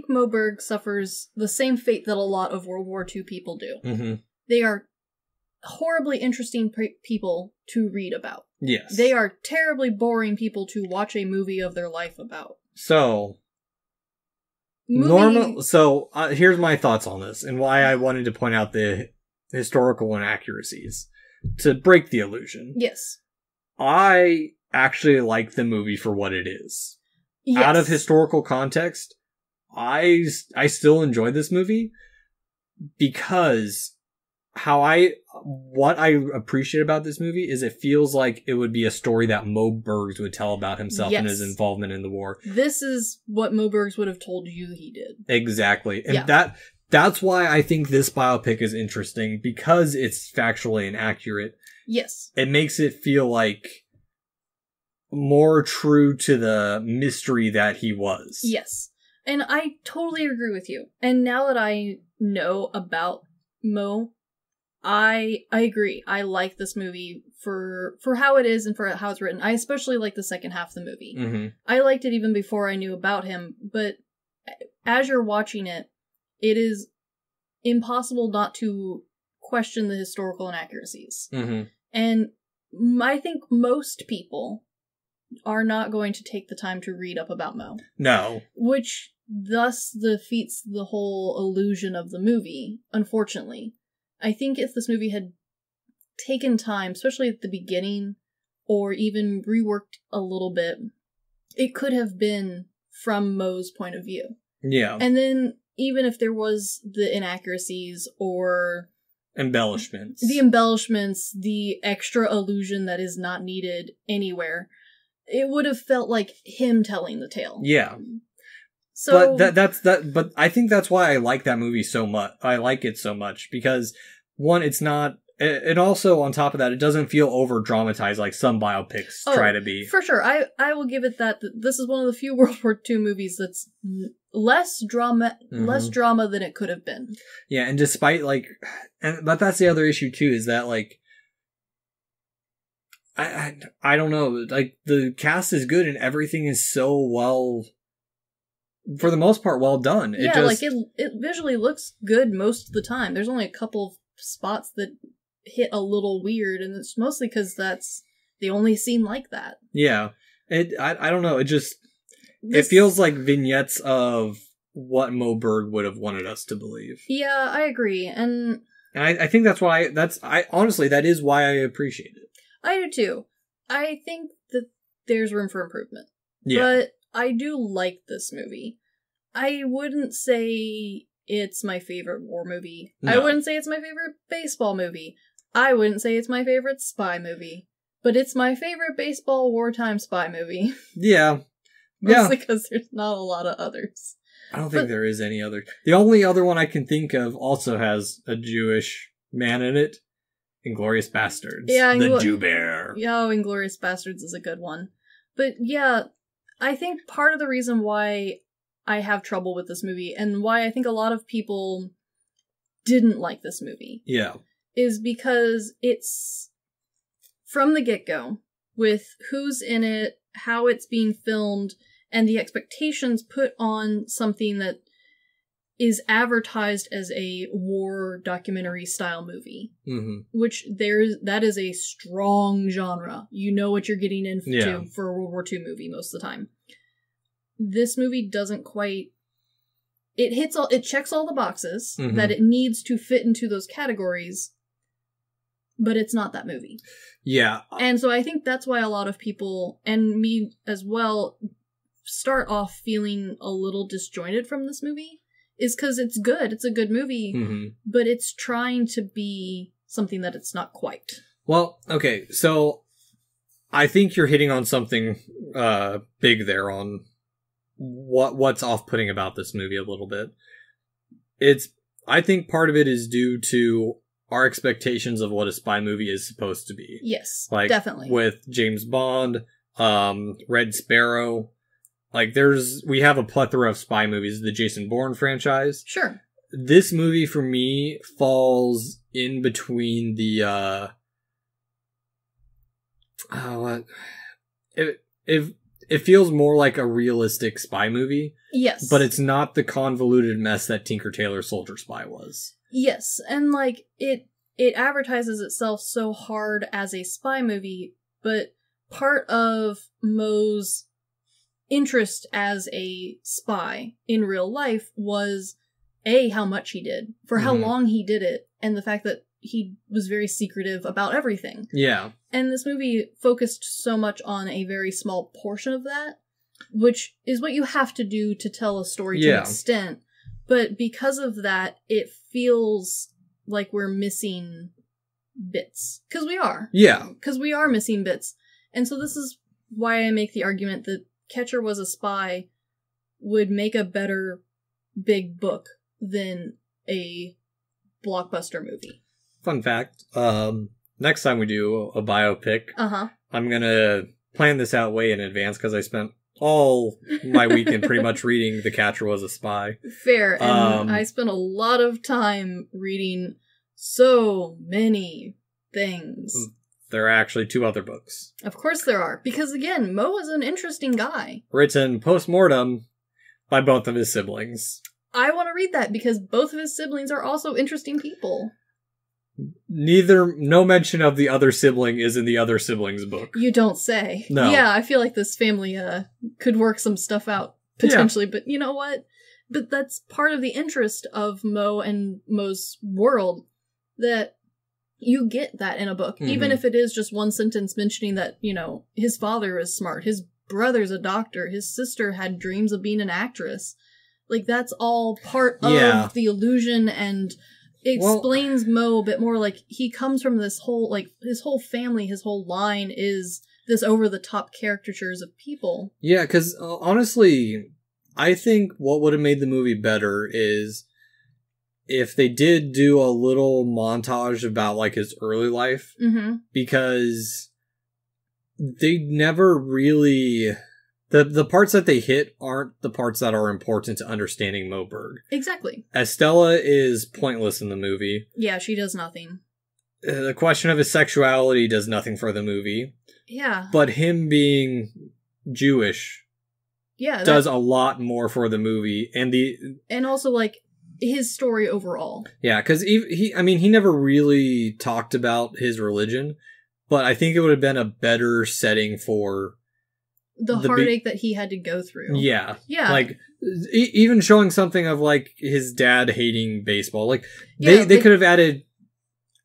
Moe Berg suffers the same fate that a lot of World War II people do. Mm-hmm. They are horribly interesting people to read about. Yes. They are terribly boring people to watch a movie of their life about. So, here's my thoughts on this and why I wanted to point out the historical inaccuracies to break the illusion. Yes. I actually like the movie for what it is. Yes. Out of historical context, I still enjoy this movie because what I appreciate about this movie is it feels like it would be a story that Moe Berg would tell about himself and his involvement in the war. This is what Moe Berg would have told you he did. Exactly. And that's why I think this biopic is interesting, because it's factually inaccurate. Yes. It makes it feel like more true to the mystery that he was. Yes. And I totally agree with you. And now that I know about Moe, I agree. I like this movie for how it is and for how it's written. I especially like the second half of the movie. Mm-hmm. I liked it even before I knew about him, but as you're watching it, it is impossible not to question the historical inaccuracies. Mm-hmm. And I think most people are not going to take the time to read up about Moe. No. Which thus defeats the whole illusion of the movie, unfortunately. I think if this movie had taken time, especially at the beginning, or even reworked a little bit, it could have been from Moe's point of view. Yeah. And then, even if there was the inaccuracies or embellishments, the extra illusion that is not needed anywhere, it would have felt like him telling the tale. Yeah. So, but I think that's why I like that movie so much. I like it so much because, one, it's not. It also, on top of that, it doesn't feel over dramatized like some biopics try to be. For sure, I will give it that. This is one of the few World War II movies that's less drama than it could have been. Yeah, and despite but that's the other issue too, is that I don't know, the cast is good and everything is so well, for the most part, well done. It visually looks good most of the time. There's only a couple of spots that hit a little weird, and it's mostly because that's the only scene like that. Yeah. I don't know, it feels like vignettes of what Moe Berg would have wanted us to believe. Yeah, I agree, and I think that's why honestly, that is why I appreciate it. I do too. I think that there's room for improvement. Yeah. But I do like this movie. I wouldn't say it's my favorite war movie. No. I wouldn't say it's my favorite baseball movie. I wouldn't say it's my favorite spy movie. But it's my favorite baseball wartime spy movie. Yeah. Mostly because there's not a lot of others. I don't think there is any other. The only other one I can think of also has a Jewish man in it. Inglourious Bastards. Yeah, the Jew Bear. Yeah, Inglourious Bastards is a good one. But yeah, I think part of the reason why I have trouble with this movie, and why I think a lot of people didn't like this movie, is because it's, from the get-go, with who's in it, how it's being filmed, and the expectations put on something that is advertised as a war documentary style movie. Mm-hmm. Which that is a strong genre. You know what you're getting into for a World War II movie most of the time. This movie doesn't quite... It checks all the boxes that it needs to fit into those categories, but it's not that movie. Yeah. And so I think that's why a lot of people, and me as well, start off feeling a little disjointed from this movie. Is because it's good. It's a good movie, but it's trying to be something that it's not quite. Well, okay, so I think you're hitting on something big there on what's off-putting about this movie a little bit. I think part of it is due to our expectations of what a spy movie is supposed to be. Yes, definitely. With James Bond, Red Sparrow. We have a plethora of spy movies, the Jason Bourne franchise. Sure. This movie, for me, falls in between the, it feels more like a realistic spy movie. Yes. But it's not the convoluted mess that Tinker Tailor Soldier Spy was. Yes, and it advertises itself so hard as a spy movie, but part of Moe's interest as a spy in real life was how much he did, for how long he did it, and the fact that he was very secretive about everything. Yeah. And this movie focused so much on a very small portion of that, which is what you have to do to tell a story to an extent. But because of that, it feels like we're missing bits. Because we are. Yeah. Because we are missing bits. And so this is why I make the argument that Catcher Was a Spy would make a better big book than a blockbuster movie. Fun fact, next time we do a biopic, I'm gonna plan this out way in advance because I spent all my weekend pretty much reading The Catcher Was a Spy. Fair, and I spent a lot of time reading so many things. There are actually 2 other books. Of course there are, because again, Moe is an interesting guy. Written post-mortem by both of his siblings. I want to read that because both of his siblings are also interesting people. No mention of the other sibling is in the other sibling's book. You don't say. No. Yeah, I feel like this family could work some stuff out, potentially, but you know what? But that's part of the interest of Moe and Moe's world, that you get that in a book. Even if it is just one sentence mentioning that, you know, his father is smart, his brother's a doctor, his sister had dreams of being an actress. Like, that's all part of the illusion, and explains Moe a bit more. Like, he comes from this whole, like, his whole family, his whole line is this over-the-top caricatures of people. Yeah, because honestly, I think what would have made the movie better is if they did do a little montage about, like, his early life. Because they never really... The parts that they hit aren't the parts that are important to understanding Moe Berg. Exactly. Estella is pointless in the movie. Yeah, she does nothing. The question of his sexuality does nothing for the movie. Yeah. But him being Jewish does a lot more for the movie. And also, like, his story overall. Yeah, because he never really talked about his religion, but I think it would have been a better setting for... the heartache that he had to go through. Yeah. Yeah. Like, even showing something of, like, his dad hating baseball. Like, they could have added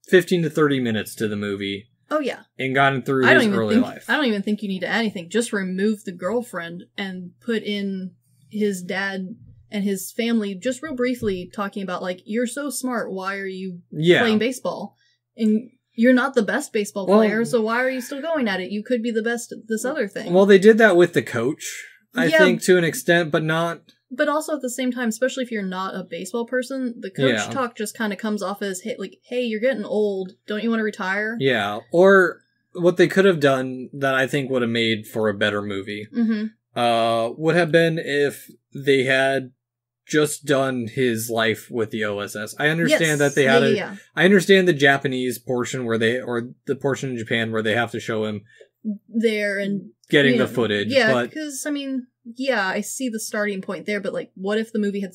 15 to 30 minutes to the movie. Oh, yeah. And gotten through his early life. I don't even think you need to add anything. Just remove the girlfriend and put in his dad and his family just real briefly talking about, like, you're so smart, why are you playing baseball? And... you're not the best baseball player, so why are you still going at it? You could be the best at this other thing. Well, they did that with the coach, I think, to an extent, but not... But also at the same time, especially if you're not a baseball person, the coach talk just kind of comes off as, hey, you're getting old. Don't you want to retire? Yeah, or what they could have done that I think would have made for a better movie would have been if they had just done his life with the OSS. I understand that they had I understand the Japanese portion or the portion in Japan where they have to show him there and getting the footage. Yeah, because I see the starting point there, but like, what if the movie had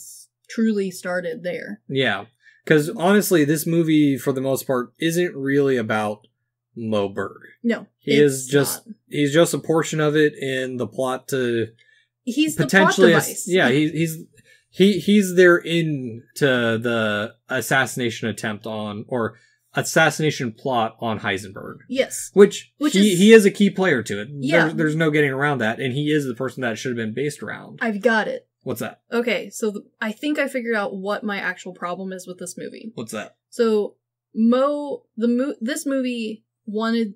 truly started there? Yeah, because honestly, this movie for the most part isn't really about Moe Berg. No, he's just a portion of it in the plot to. He's potentially the plot device. Yeah, He's there into the assassination attempt on, or assassination plot on Heisenberg. Yes. Which he is a key player to it. Yeah. There's no getting around that, and he is the person that should have been based around. I've got it. What's that? Okay, so I think I figured out what my actual problem is with this movie. What's that? So, this movie wanted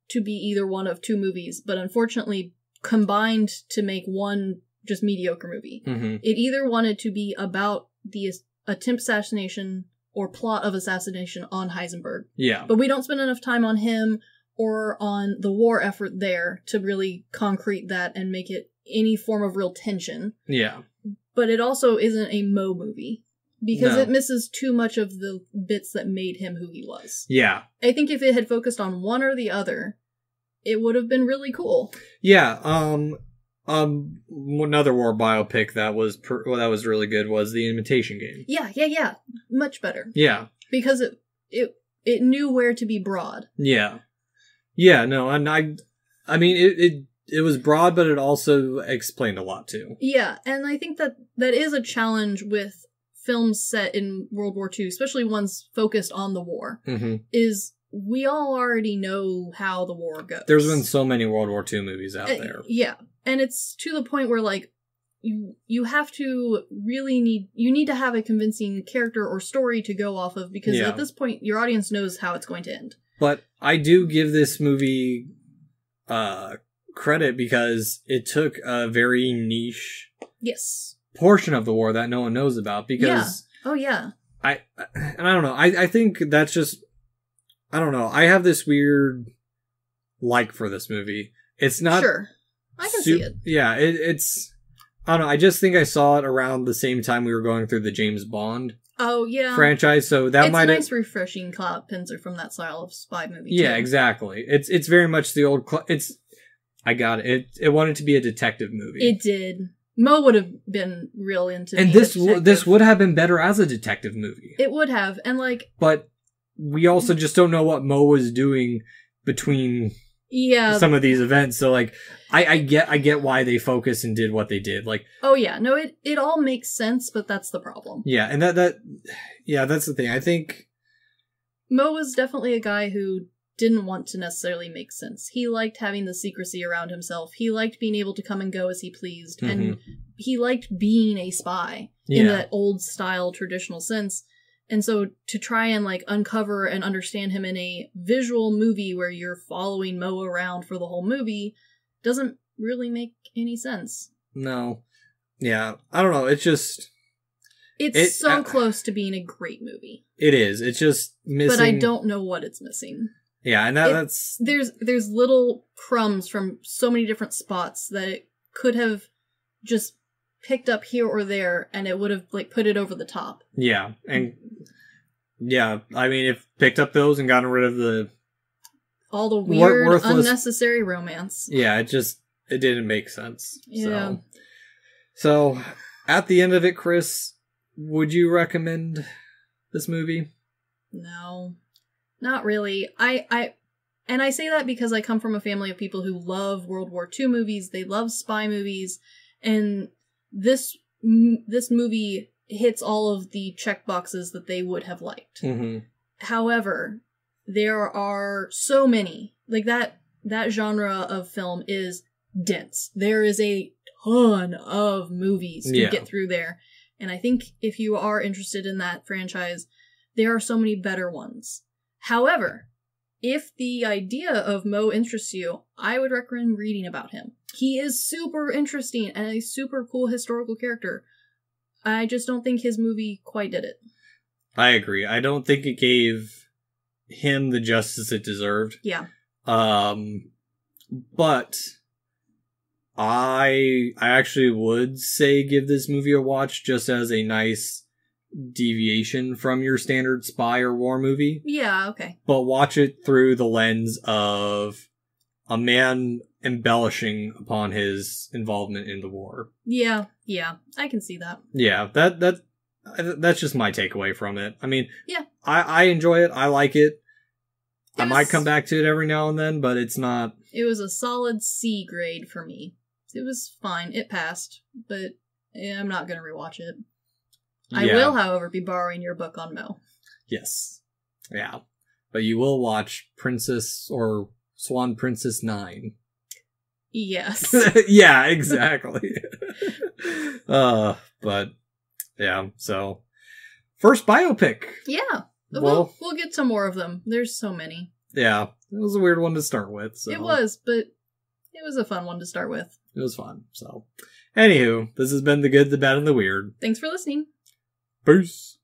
to be either one of 2 movies, but unfortunately combined to make one just mediocre movie. It either wanted to be about the attempt assassination or plot of assassination on Heisenberg. Yeah. But we don't spend enough time on him or on the war effort there to really concrete that and make it any form of real tension. Yeah. But it also isn't a Moe movie because it misses too much of the bits that made him who he was. Yeah. I think if it had focused on one or the other, it would have been really cool. Yeah. Another war biopic that was really good was The Imitation Game. Yeah. Much better. Yeah. Because it knew where to be broad. Yeah. Yeah, no, and I mean, it was broad, but it also explained a lot, too. Yeah, and I think that is a challenge with films set in World War II, especially ones focused on the war, is we all already know how the war goes. There's been so many World War II movies out there. Yeah. And it's to the point where, like, you have to really need to have a convincing character or story to go off of, because at this point, your audience knows how it's going to end. But I do give this movie credit because it took a very niche portion of the war that no one knows about, because... Yeah. Oh, yeah. I don't know. I think that's just... I don't know. I have this weird like for this movie. It's not... Sure. I can see it. Yeah, it's... I don't know. I just think I saw it around the same time we were going through the James Bond Oh, yeah. franchise, so that might It's a nice, refreshing pincer from that style of spy movie, Yeah, too. exactly. It's very much the old... I got it. It wanted to be a detective movie. It did. Moe would have been real into and this would have been better as a detective movie. It would have, and like... But we also just don't know what Moe was doing between some of these events, so like... I get why they focused and did what they did. Like, oh yeah, no, it all makes sense, but that's the problem. Yeah, and that's the thing. I think Moe was definitely a guy who didn't want to necessarily make sense. He liked having the secrecy around himself. He liked being able to come and go as he pleased, and he liked being a spy in that old style traditional sense. And so to try and like uncover and understand him in a visual movie where you're following Moe around for the whole movie doesn't really make any sense. No. Yeah. I don't know. It's just... It's so close to being a great movie. It is. It's just missing... But I don't know what it's missing. Yeah, and that's... There's little crumbs from so many different spots that it could have just picked up here or there, and it would have like put it over the top. Yeah, and... Yeah, I mean, if picked up those and gotten rid of the... all the weird, unnecessary romance. Yeah, it didn't make sense. Yeah. So, at the end of it, Chris, would you recommend this movie? No, not really. And I say that because I come from a family of people who love World War II movies. They love spy movies, and this movie hits all of the check boxes that they would have liked. Mm-hmm. However, there are so many, like that genre of film is dense. There is a ton of movies to get through there. And I think if you are interested in that franchise, there are so many better ones. However, if the idea of Moe interests you, I would recommend reading about him. He is super interesting and a super cool historical character. I just don't think his movie quite did it. I agree. I don't think it gave him the justice it deserved. Yeah. But I actually would say give this movie a watch just as a nice deviation from your standard spy or war movie. Yeah, okay. But watch it through the lens of a man embellishing upon his involvement in the war. Yeah, I can see that. Yeah, that's just my takeaway from it. I mean, yeah, I enjoy it. I like it. I might come back to it every now and then, but it's not... It was a solid C grade for me. It was fine. It passed, but I'm not going to rewatch it. Yeah. I will, however, be borrowing your book on Moe. Yes. Yeah. But you will watch Princess or Swan Princess 9. Yes. Yeah, exactly. But, yeah, so... First biopic. Yeah. Well, we'll get to more of them. There's so many. Yeah. It was a weird one to start with. So. It was, but it was a fun one to start with. It was fun. So, anywho, this has been The Good, the Bad, and the Weird. Thanks for listening. Peace.